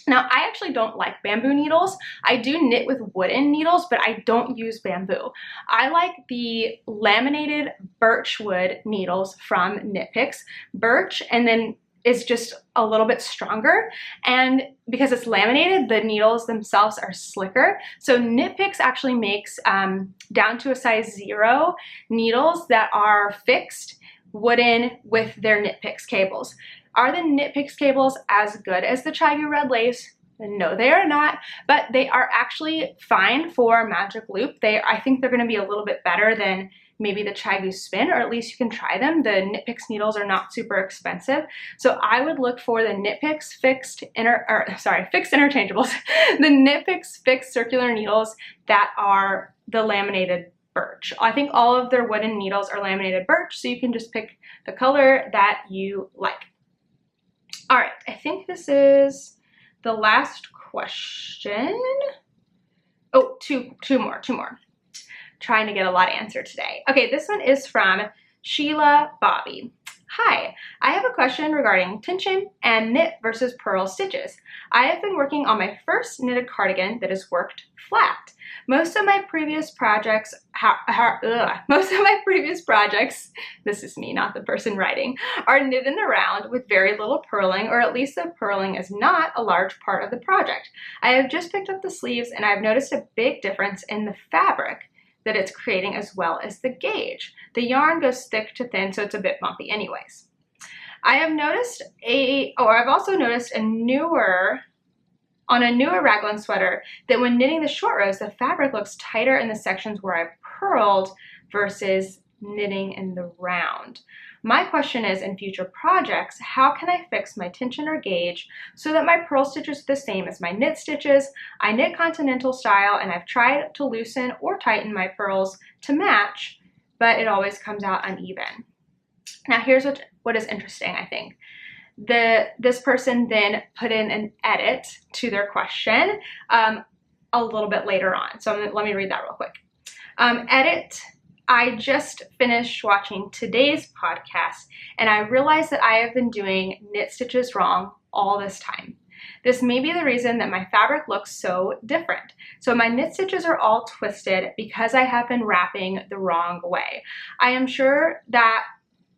Now, I actually don't like bamboo needles. I do knit with wooden needles, but I don't use bamboo. I like the laminated birchwood needles from Knit Picks. Birch and then is just a little bit stronger, and because it's laminated, the needles themselves are slicker. So Knit Picks actually makes down to a size 0 needles that are fixed wooden with their Knit Picks cables. Are the Knit Picks cables as good as the Chigu red lace? No, they are not, but they are actually fine for Magic Loop. I think they're going to be a little bit better than maybe the Chigu Spin, or at least you can try them. The Knit Picks needles are not super expensive, so I would look for the Knit Picks fixed interchangeables, the Knit Picks fixed circular needles that are the laminated birch. I think all of their wooden needles are laminated birch, so you can just pick the color that you like. All right, I think this is the last question. Oh, two more. Trying to get a lot answered today. Okay, this one is from Sheila Bobby. Hi, I have a question regarding tension and knit versus purl stitches. I have been working on my first knitted cardigan that is worked flat. Most of my previous projects, this is me, not the person writing, are knit in the round with very little purling, or at least the purling is not a large part of the project. I have just picked up the sleeves and I've noticed a big difference in the fabric that it's creating as well as the gauge. The yarn goes thick to thin, so it's a bit bumpy anyways. I've also noticed on a newer raglan sweater that when knitting the short rows, the fabric looks tighter in the sections where I've purled versus knitting in the round. My question is, in future projects, how can I fix my tension or gauge so that my purl stitches are the same as my knit stitches? I knit continental style and I've tried to loosen or tighten my purls to match, but it always comes out uneven. Now here's what is interesting, I think. This person then put in an edit to their question a little bit later on. So let me read that real quick. Edit. I just finished watching today's podcast and I realized that I have been doing knit stitches wrong all this time. This may be the reason that my fabric looks so different. So my knit stitches are all twisted because I have been wrapping the wrong way. I am sure that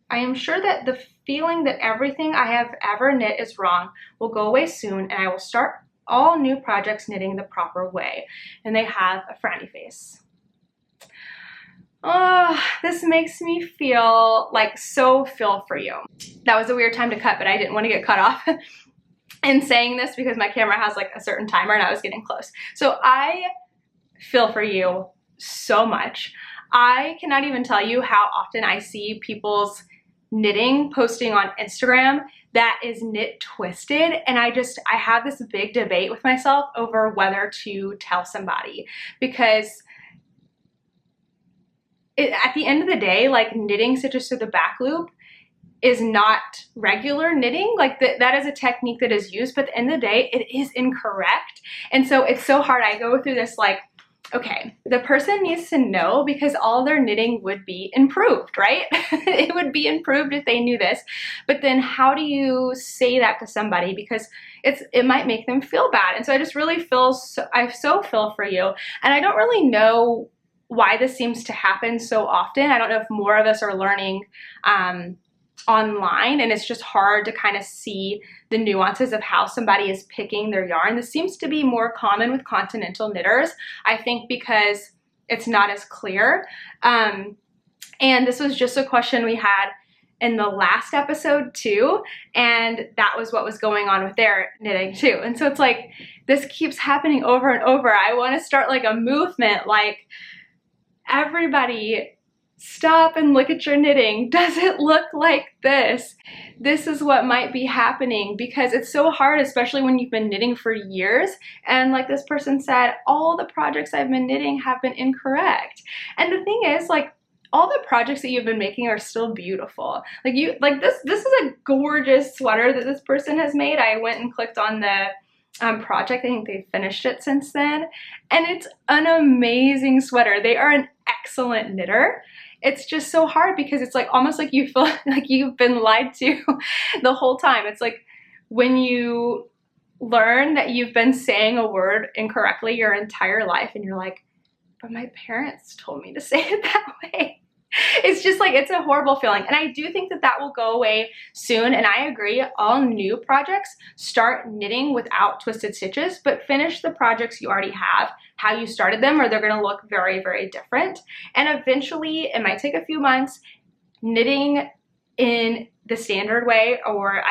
the feeling that everything I have ever knit is wrong will go away soon and I will start all new projects knitting the proper way. And they have a frowny face. Oh, this makes me feel like feel for you. That was a weird time to cut, but I didn't want to get cut off in saying this because my camera has like a certain timer and I was getting close. So I feel for you so much. I cannot even tell you how often I see people's knitting posting on Instagram that is knit twisted, and I have this big debate with myself over whether to tell somebody, because at the end of the day, like, knitting stitches through the back loop is not regular knitting. Like, that is a technique that is used, but at the end of the day, it is incorrect. And so it's so hard. I go through this like, okay, the person needs to know because all their knitting would be improved, right? It would be improved if they knew this. But then how do you say that to somebody? Because it might make them feel bad. And so I just really I so feel for you. And I don't really know why this seems to happen so often. I don't know if more of us are learning online, and it's just hard to kind of see the nuances of how somebody is picking their yarn. This seems to be more common with continental knitters, I think, because it's not as clear. And this was just a question we had in the last episode too, and that was what was going on with their knitting too. And so it's like, this keeps happening over and over. I want to start like a movement, like, everybody stop and look at your knitting. Does it look like this? This is what might be happening, because it's so hard, especially when you've been knitting for years. And like this person said, all the projects I've been knitting have been incorrect. And the thing is, like, all the projects that you've been making are still beautiful. This is a gorgeous sweater that this person has made. I went and clicked on the project. I think they finished it since then, and it's an amazing sweater. They are an excellent knitter. It's just so hard because it's like almost like you feel like you've been lied to the whole time. It's like when you learn that you've been saying a word incorrectly your entire life and you're like, but my parents told me to say it that way. It's just like, it's a horrible feeling. And I do think that that will go away soon. And I agree, all new projects start knitting without twisted stitches, but finish the projects you already have how you started them, or they're going to look very, very different. And eventually, it might take a few months, knitting in the standard way, or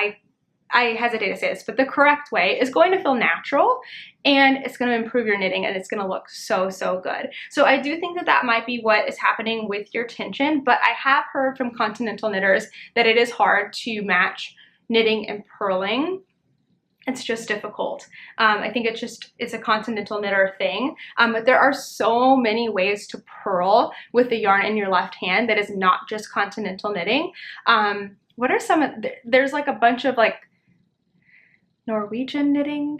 I hesitate to say this, but the correct way is going to feel natural, and it's going to improve your knitting, and it's going to look so, so good. So I do think that that might be what is happening with your tension, but I have heard from continental knitters that it is hard to match knitting and purling. It's just difficult. I think it's a continental knitter thing, but there are so many ways to purl with the yarn in your left hand that is not just continental knitting. What are some of, there's like a bunch of like Norwegian knitting,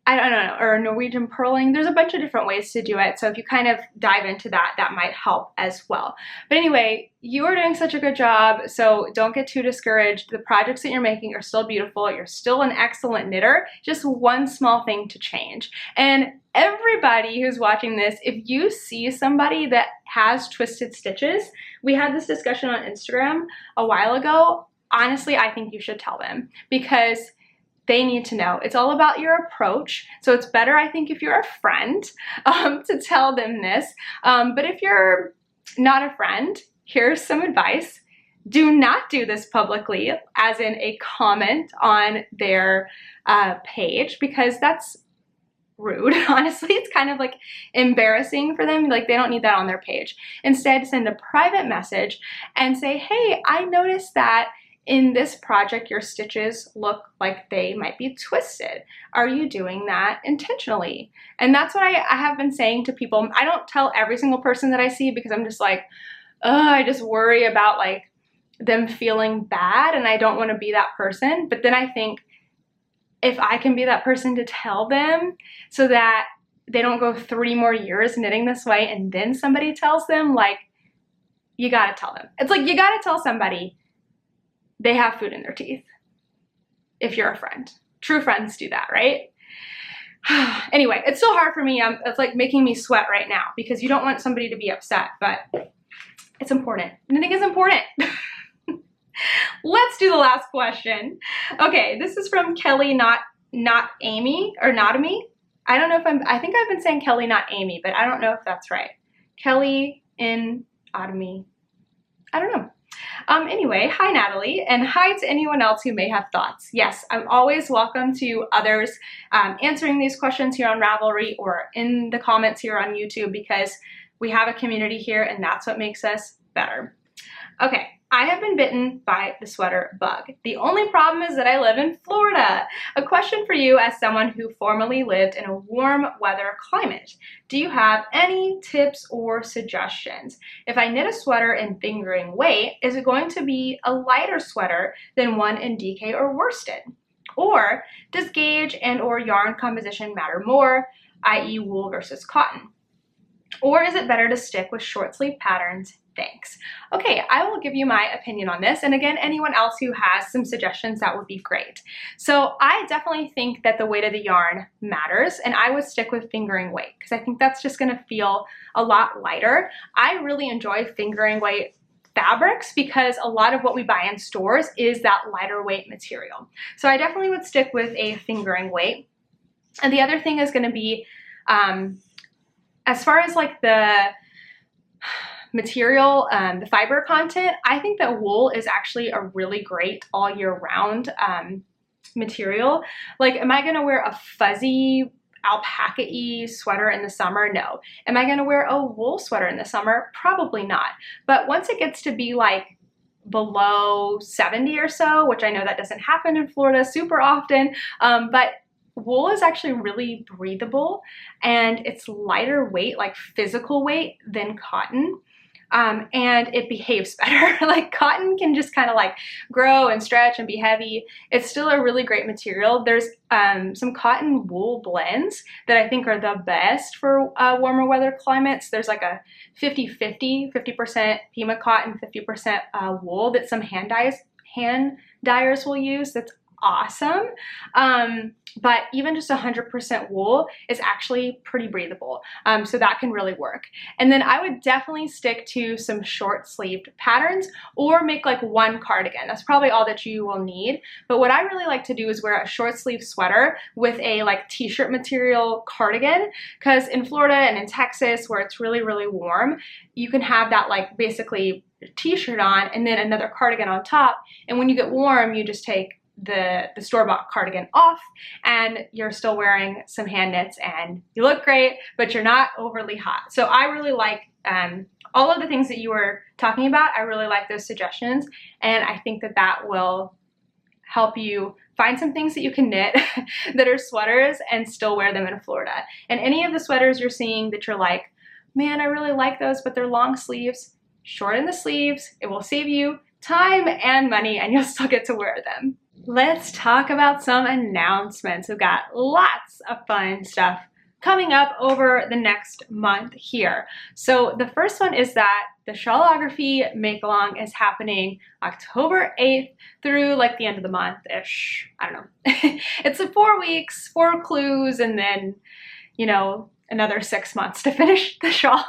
I don't know, or Norwegian purling. There's a bunch of different ways to do it. So if you kind of dive into that, that might help as well. But anyway, you are doing such a good job, so don't get too discouraged. The projects that you're making are still beautiful. You're still an excellent knitter. Just one small thing to change. And everybody who's watching this, if you see somebody that has twisted stitches, we had this discussion on Instagram a while ago. Honestly, I think you should tell them, because they need to know. It's all about your approach. So it's better, I think, if you're a friend to tell them this. But if you're not a friend, here's some advice. Do not do this publicly, as in a comment on their page, because that's rude. Honestly, it's kind of like embarrassing for them. Like, they don't need that on their page. Instead, send a private message and say, hey, I noticed that in this project, your stitches look like they might be twisted. Are you doing that intentionally? And that's what I have been saying to people. I don't tell every single person that I see, because I'm just like, I just worry about like them feeling bad, and I don't want to be that person. But then I think, if I can be that person to tell them, so that they don't go 3 more years knitting this way, and then somebody tells them, like, you gotta tell them. It's like, you gotta tell somebody they have food in their teeth if you're a friend. True friends do that, right? Anyway, it's so hard for me. It's like making me sweat right now, because you don't want somebody to be upset, but it's important. Knitting is important. Let's do the last question. Okay, this is from Kelly, not Amy, or not Amy. I don't know if I think I've been saying Kelly, not Amy, but I don't know if that's right. Kelly in Otomy. I don't know. Anyway, hi Natalie, and hi to anyone else who may have thoughts. Yes, I'm always welcome to others answering these questions here on Ravelry or in the comments here on YouTube, because we have a community here, and that's what makes us better. Okay, I have been bitten by the sweater bug. The only problem is that I live in Florida. A question for you as someone who formerly lived in a warm weather climate. Do you have any tips or suggestions? If I knit a sweater in fingering weight, is it going to be a lighter sweater than one in DK or worsted? Or does gauge and or yarn composition matter more, i.e. wool versus cotton? Or is it better to stick with short sleeve patterns? Thanks. Okay, I will give you my opinion on this. And again, anyone else who has some suggestions, that would be great. So I definitely think that the weight of the yarn matters, and I would stick with fingering weight, because I think that's just gonna feel a lot lighter. I really enjoy fingering weight fabrics, because a lot of what we buy in stores is that lighter weight material. So I definitely would stick with a fingering weight. And the other thing is gonna be, as far as like the material, the fiber content, I think that wool is actually a really great all year round material. Like, am I gonna wear a fuzzy alpaca-y sweater in the summer? No. Am I gonna wear a wool sweater in the summer? Probably not. But once it gets to be like below 70 or so, which I know that doesn't happen in Florida super often, but wool is actually really breathable, and it's lighter weight, like physical weight, than cotton. And it behaves better. Like, cotton can just kind of like grow and stretch and be heavy. It's still a really great material. There's some cotton wool blends that I think are the best for warmer weather climates. There's like a 50-50, 50% Pima cotton, 50% wool that some hand dyers will use. That's awesome. But even just 100% wool is actually pretty breathable. So that can really work. And then I would definitely stick to some short sleeved patterns, or make like one cardigan. That's probably all that you will need. But what I really like to do is wear a short sleeve sweater with a like t-shirt material cardigan, because in Florida and in Texas, where it's really, really warm, you can have that like basically t-shirt on and then another cardigan on top. And when you get warm, you just take the store-bought cardigan off and you're still wearing some hand knits and you look great, but you're not overly hot. So I really like all of the things that you were talking about. I really like those suggestions, and I think that that will help you find some things that you can knit that are sweaters and still wear them in Florida. And any of the sweaters you're seeing that you're like, man, I really like those, but they're long sleeves, shorten the sleeves. It will save you time and money and you'll still get to wear them. Let's talk about some announcements. We've got lots of fun stuff coming up over the next month here. So the first one is that the Shawlography make-along is happening October 8th through like the end of the month-ish. I don't know. It's 4 weeks, 4 clues, and then, you know, another 6 months to finish the shawl.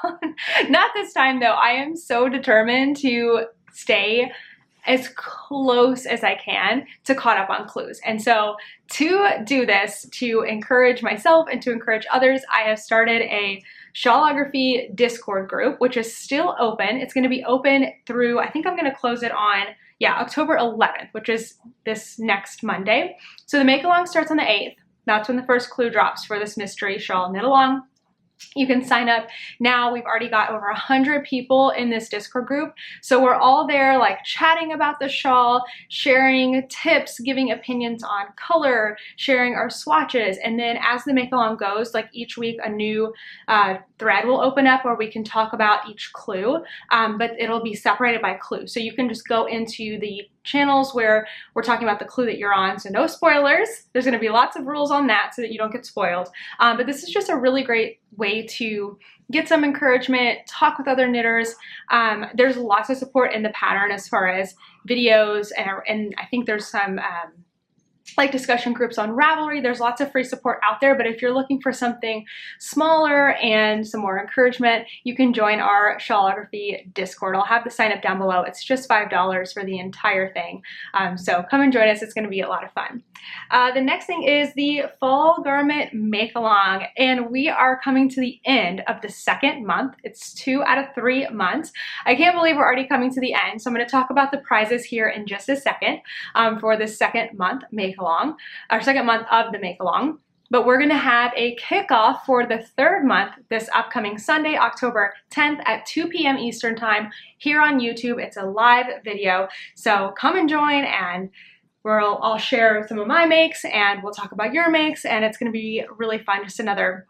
Not this time though. I am so determined to stay as close as I can to caught up on clues. And so to do this, to encourage myself and to encourage others, I have started a Shawlography Discord group, which is still open. It's going to be open through, I think I'm going to close it on, October 11th, which is this next Monday. So the make-along starts on the 8th. That's when the first clue drops for this mystery shawl knit along. You can sign up now. We've already got over 100 people in this Discord group. So we're all there like chatting about the shawl, sharing tips, giving opinions on color, sharing our swatches. And then as the make along goes, like each week a new thread will open up where we can talk about each clue, but it'll be separated by clue. So you can just go into the channels where we're talking about the clue that you're on. So no spoilers. There's going to be lots of rules on that so that you don't get spoiled. But this is just a really great way to get some encouragement, talk with other knitters. There's lots of support in the pattern as far as videos, and I think there's some like discussion groups on Ravelry. There's lots of free support out there, but if you're looking for something smaller and some more encouragement, you can join our Shawlography Discord. I'll have the sign up down below. It's just $5 for the entire thing. So come and join us. It's going to be a lot of fun. The next thing is the Fall Garment Make-Along, and we are coming to the end of the second month. It's 2 out of 3 months. I can't believe we're already coming to the end, so I'm going to talk about the prizes here in just a second for the second month make-along, our second month of the make-along. But we're going to have a kickoff for the third month this upcoming Sunday, October 10th at 2 p.m. Eastern Time here on YouTube. It's a live video, so come and join, and I'll share some of my makes and we'll talk about your makes, and it's going to be really fun. Just another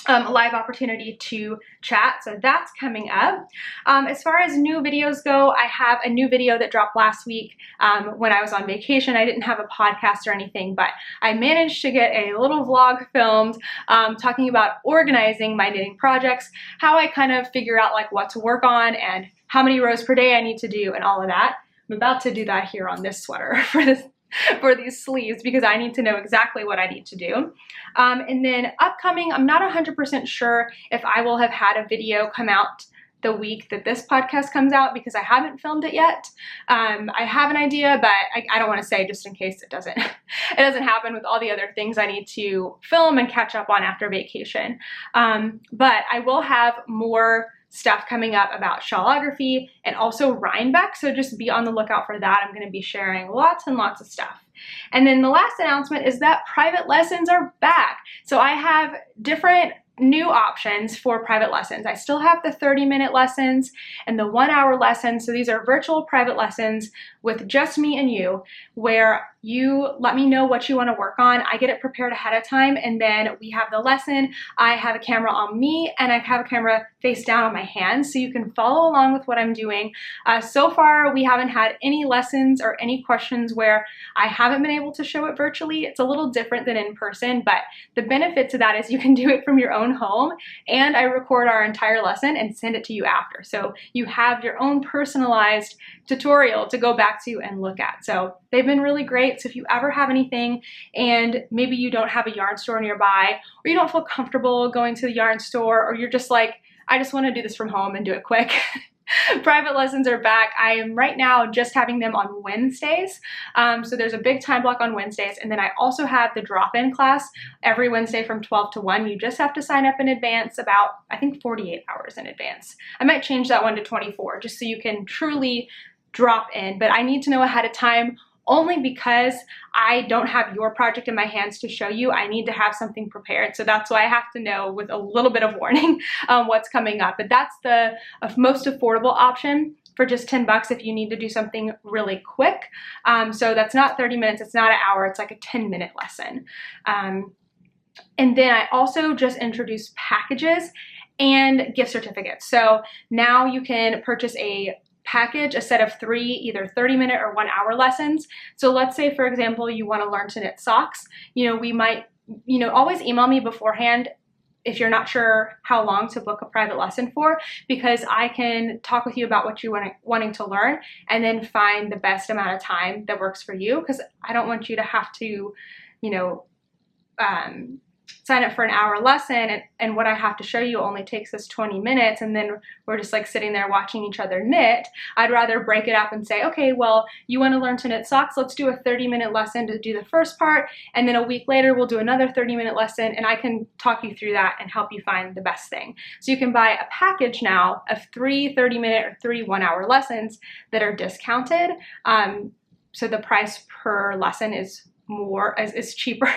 live opportunity to chat. So that's coming up. As far as new videos go, I have a new video that dropped last week when I was on vacation. I didn't have a podcast or anything, but I managed to get a little vlog filmed talking about organizing my knitting projects, how I kind of figure out like what to work on and how many rows per day I need to do and all of that. I'm about to do that here on this sweater for these sleeves because I need to know exactly what I need to do. And then upcoming, I'm not 100% sure if I will have had a video come out the week that this podcast comes out because I haven't filmed it yet. I have an idea, but I don't want to say just in case it doesn't happen with all the other things I need to film and catch up on after vacation. But I will have more stuff coming up about Shawlography and also Rhinebeck, so just be on the lookout for that. I'm going to be sharing lots and lots of stuff. And then the last announcement is that private lessons are back. So I have different new options for private lessons. I still have the 30-minute lessons and the 1-hour lessons. So these are virtual private lessons with just me and you, where you let me know what you want to work on. I get it prepared ahead of time, and then we have the lesson. I have a camera on me and I have a camera face down on my hands so you can follow along with what I'm doing. So far, we haven't had any lessons or any questions where I haven't been able to show it virtually. It's a little different than in person, but the benefit to that is you can do it from your own home, and I record our entire lesson and send it to you after. So you have your own personalized tutorial to go back to and look at. So they've been really great. So if you ever have anything and maybe you don't have a yarn store nearby, or you don't feel comfortable going to the yarn store, or you're just like, I just want to do this from home and do it quick, private lessons are back. I am right now just having them on Wednesdays. So there's a big time block on Wednesdays. And then I also have the drop-in class every Wednesday from 12 to 1. You just have to sign up in advance, about, I think, 48 hours in advance. I might change that one to 24 just so you can truly drop in, but I need to know ahead of time only because I don't have your project in my hands to show you. I need to have something prepared. So that's why I have to know with a little bit of warning what's coming up. But that's the most affordable option for just 10 bucks if you need to do something really quick. So that's not 30 minutes, it's not an hour, it's like a 10-minute lesson. And then I also just introduced packages and gift certificates. So now you can purchase a package, a set of 3 either 30-minute or 1-hour lessons. So let's say, for example, you want to learn to knit socks. We might, always email me beforehand if you're not sure how long to book a private lesson for, because I can talk with you about what you're wanting to learn and then find the best amount of time that works for you, because I don't want you to have to, sign up for an hour lesson and what I have to show you only takes us 20 minutes and then we're just like sitting there watching each other knit. I'd rather break it up and say, okay, well, you want to learn to knit socks? Let's do a 30-minute lesson to do the first part, and then a week later we'll do another 30-minute lesson, and I can talk you through that and help you find the best thing. So you can buy a package now of 3 30-minute or 3 1-hour lessons that are discounted. So the price per lesson is cheaper.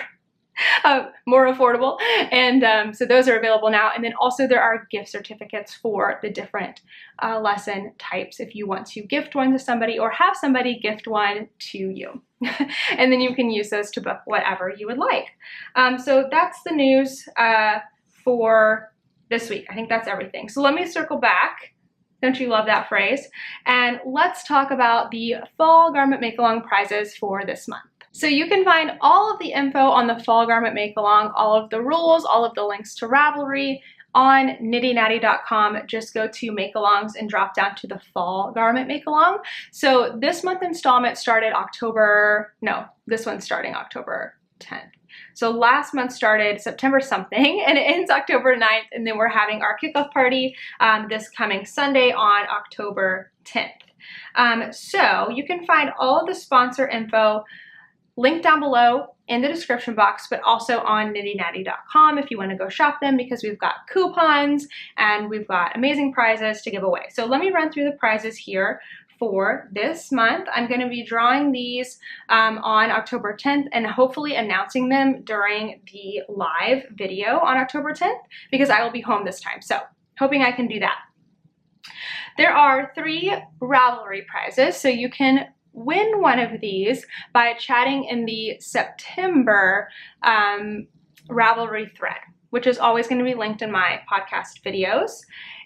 More affordable, and so those are available now. And then also there are gift certificates for the different lesson types if you want to gift one to somebody or have somebody gift one to you. And then you can use those to book whatever you would like. So that's the news for this week. I think that's everything. So let me circle back. Don't you love that phrase? And let's talk about the Fall Garment Make-Along prizes for this month. So you can find all of the info on the Fall Garment Make-Along, all of the rules, all of the links to Ravelry on knittynatty.com. Just go to Make-Alongs and drop down to the Fall Garment Make-Along. So this month installment started this one's starting October 10th. So last month started September something and it ends October 9th, and then we're having our kickoff party this coming Sunday on October 10th. So you can find all of the sponsor info linked down below in the description box, but also on knittynatty.com if you want to go shop them, because we've got coupons and we've got amazing prizes to give away. So let me run through the prizes here for this month. I'm going to be drawing these on October 10th and hopefully announcing them during the live video on October 10th, because I will be home this time. So hoping I can do that. There are 3 Ravelry prizes, so you can win one of these by chatting in the September Ravelry thread, which is always going to be linked in my podcast videos.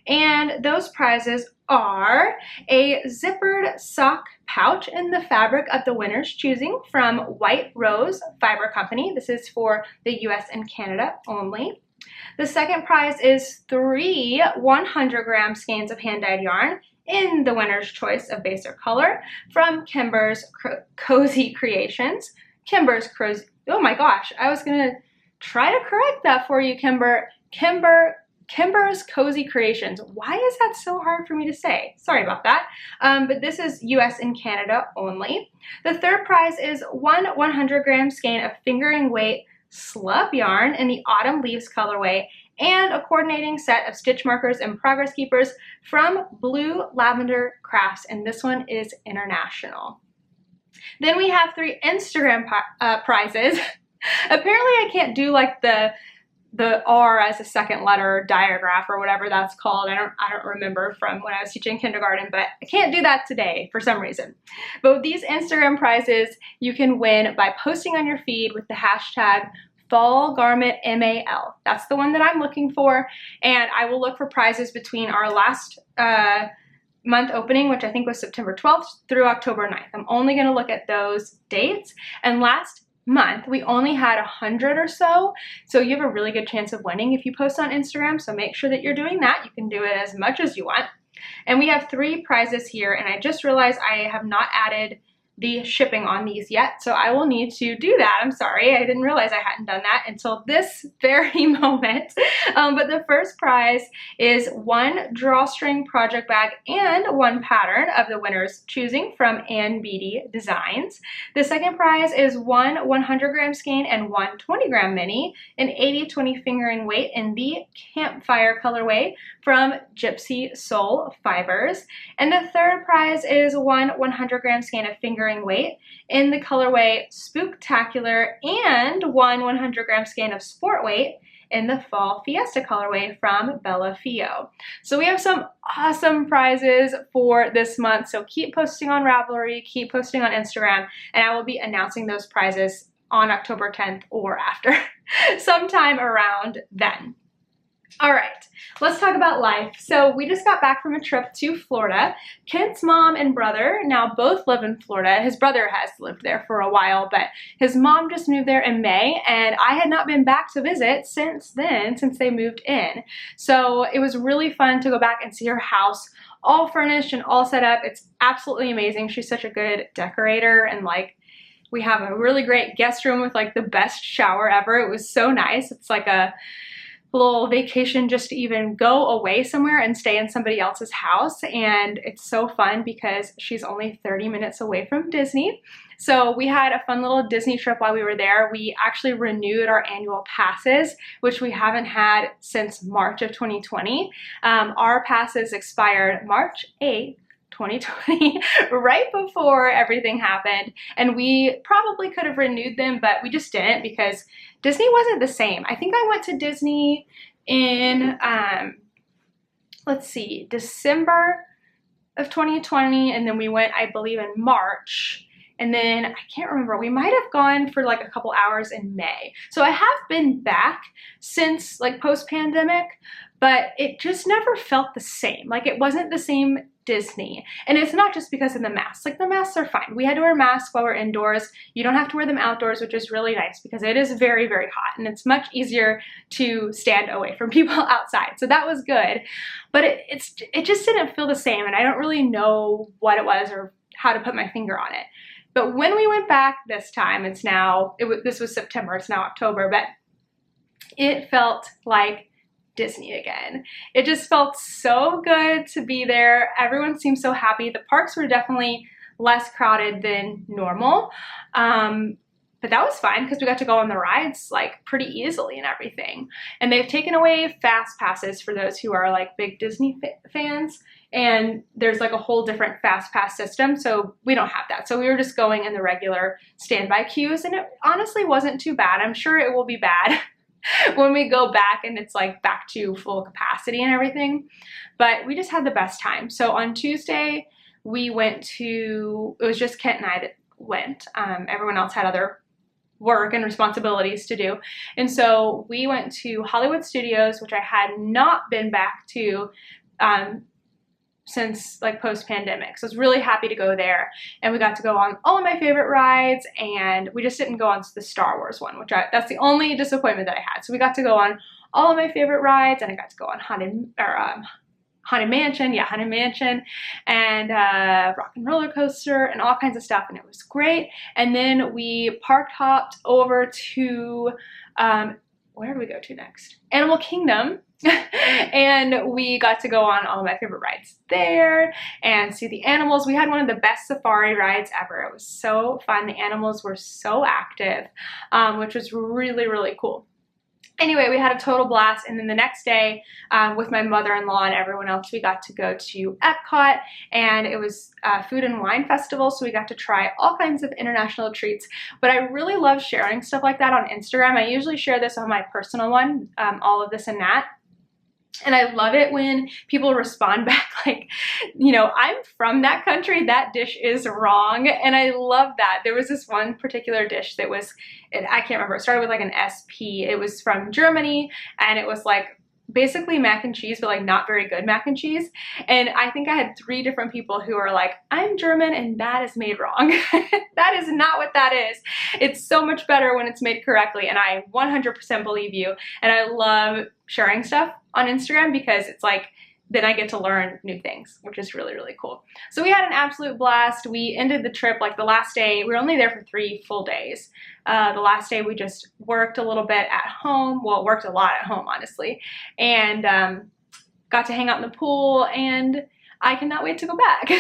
And those prizes are a zippered sock pouch in the fabric of the winner's choosing from White Rose Fiber Company. This is for the US and Canada only. The second prize is 3 100-gram skeins of hand-dyed yarn in the winner's choice of base or color from Kimber's Cozy Creations. Oh my gosh, I was gonna try to correct that for you, Kimber's Cozy Creations. Why is that so hard for me to say? Sorry about that. But this is US and Canada only. The third prize is 1 100-gram skein of fingering weight slub yarn in the Autumn Leaves colorway, and a coordinating set of stitch markers and progress keepers from Blue Lavender Crafts, and this one is international. Then we have 3 Instagram prizes. Apparently I can't do like the R as a second letter diagraph or whatever that's called. I don't remember from when I was teaching kindergarten, but I can't do that today for some reason. But with these Instagram prizes, you can win by posting on your feed with the hashtag Fall Garment MAL. That's the one that I'm looking for, and I will look for prizes between our last month opening, which I think was September 12th, through October 9th. I'm only going to look at those dates, and last month we only had 100 or so, so you have a really good chance of winning if you post on Instagram, so make sure that you're doing that. You can do it as much as you want. And we have 3 prizes here, and I just realized I have not added the shipping on these yet, so I will need to do that. I'm sorry, I didn't realize I hadn't done that until this very moment. But the first prize is 1 drawstring project bag and 1 pattern of the winner's choosing from Ann Beatty Designs. The second prize is 1 100-gram skein and 1 20-gram mini, an 80-20 fingering weight in the Campfire colorway from Gypsy Soul Fibers. And the third prize is 1 100-gram skein of fingering carrying weight in the colorway Spooktacular, and one 100-gram skein of sport weight in the Fall Fiesta colorway from Bella Fio. So we have some awesome prizes for this month, so keep posting on Ravelry, keep posting on Instagram, and I will be announcing those prizes on October 10th or after, sometime around then. All right, let's talk about life. So we just got back from a trip to Florida. Kent's mom and brother now both live in Florida. His brother has lived there for a while, but his mom just moved there in May, and I had not been back to visit since then, since they moved in. So it was really fun to go back and see her house all furnished and all set up. It's absolutely amazing. She's such a good decorator, and like, we have a really great guest room with like the best shower ever. It was so nice. It's like a little vacation just to even go away somewhere and stay in somebody else's house, and it's so fun because she's only 30 minutes away from Disney. So we had a fun little Disney trip while we were there. We actually renewed our annual passes, which we haven't had since March of 2020. Our passes expired March 8th, 2020, right before everything happened, and we probably could have renewed them, but we just didn't because Disney wasn't the same. I think I went to Disney in, let's see, December of 2020, and then we went, I believe, in March, and then I can't remember, we might have gone for like a couple hours in May. So I have been back since like post-pandemic, but it just never felt the same. Like, it wasn't the same Disney. And it's not just because of the masks. Like, the masks are fine. We had to wear masks while we're indoors. You don't have to wear them outdoors, which is really nice because it is very, very hot, and it's much easier to stand away from people outside. So that was good. But it just didn't feel the same, and I don't really know what it was or how to put my finger on it. But when we went back this time, this was September, it's now October, but it felt like Disney again. It just felt so good to be there. Everyone seemed so happy. The parks were definitely less crowded than normal, but that was fine because we got to go on the rides like pretty easily and everything. And they've taken away fast passes for those who are like big Disney fans, and there's like a whole different fast pass system, so we don't have that. So we were just going in the regular standby queues, and it honestly wasn't too bad. I'm sure it will be bad when we go back and it's like back to full capacity and everything, but we just had the best time. So on Tuesday we went to, it was just Kent and I that went. Everyone else had other work and responsibilities to do, and so we went to Hollywood Studios, which I had not been back to since like post-pandemic. So I was really happy to go there, and we got to go on all of my favorite rides, and we just didn't go on the Star Wars one, which that's the only disappointment that I had. So we got to go on all of my favorite rides, and I got to go on Haunted Mansion, and Rock and Roller Coaster, and all kinds of stuff, and it was great. And then we park hopped over to, where did we go to next? Animal Kingdom. And we got to go on all of my favorite rides there and see the animals. We had one of the best safari rides ever. It was so fun. The animals were so active, which was really, really cool. Anyway, we had a total blast, and then the next day with my mother-in-law and everyone else, we got to go to Epcot, and it was a food and wine festival, so we got to try all kinds of international treats. But I really love sharing stuff like that on Instagram. I usually share this on my personal one, all of this and that. And I love it when people respond back like, you know, I'm from that country, that dish is wrong. And I love that. There was this one particular dish that was, I can't remember, it started with like an SP. It was from Germany, and it was like basically mac and cheese, but like not very good mac and cheese. And I think I had 3 different people who are like, I'm German and that is made wrong. That is not what that is. It's so much better when it's made correctly, and I 100% believe you. And I love sharing stuff on Instagram because it's like, then I get to learn new things, which is really, really cool. So we had an absolute blast. We ended the trip, like the last day, we were only there for 3 full days. The last day we just worked a little bit at home. Well, worked a lot at home, honestly. And got to hang out in the pool, and I cannot wait to go back.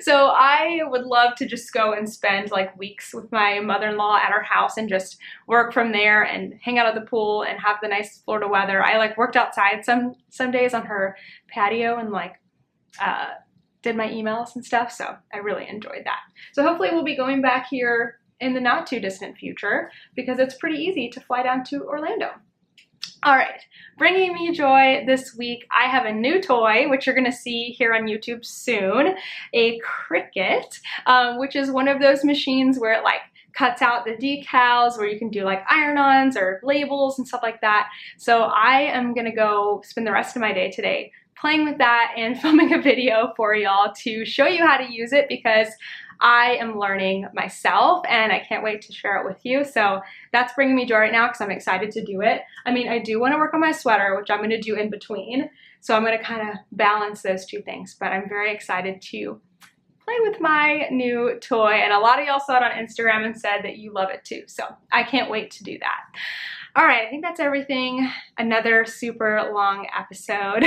So I would love to just go and spend like weeks with my mother-in-law at her house and just work from there and hang out at the pool and have the nice Florida weather. I like worked outside some days on her patio and like did my emails and stuff, so I really enjoyed that. So hopefully we'll be going back here in the not too distant future because it's pretty easy to fly down to Orlando. All right, bringing me joy this week, I have a new toy, which you're gonna see here on YouTube soon, a Cricut, which is one of those machines where it like cuts out the decals, where you can do like iron-ons or labels and stuff like that. So I am gonna go spend the rest of my day today playing with that and filming a video for y'all to show you how to use it because I am learning myself and I can't wait to share it with you. So that's bringing me joy right now because I'm excited to do it. I mean, I do want to work on my sweater, which I'm going to do in between. So I'm going to kind of balance those two things, but I'm very excited to play with my new toy. And a lot of y'all saw it on Instagram and said that you love it too. So I can't wait to do that. All right, I think that's everything. Another super long episode.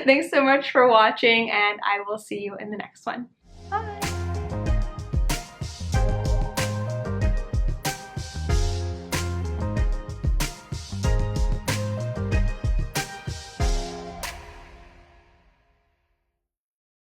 Thanks so much for watching and I will see you in the next one. Bye.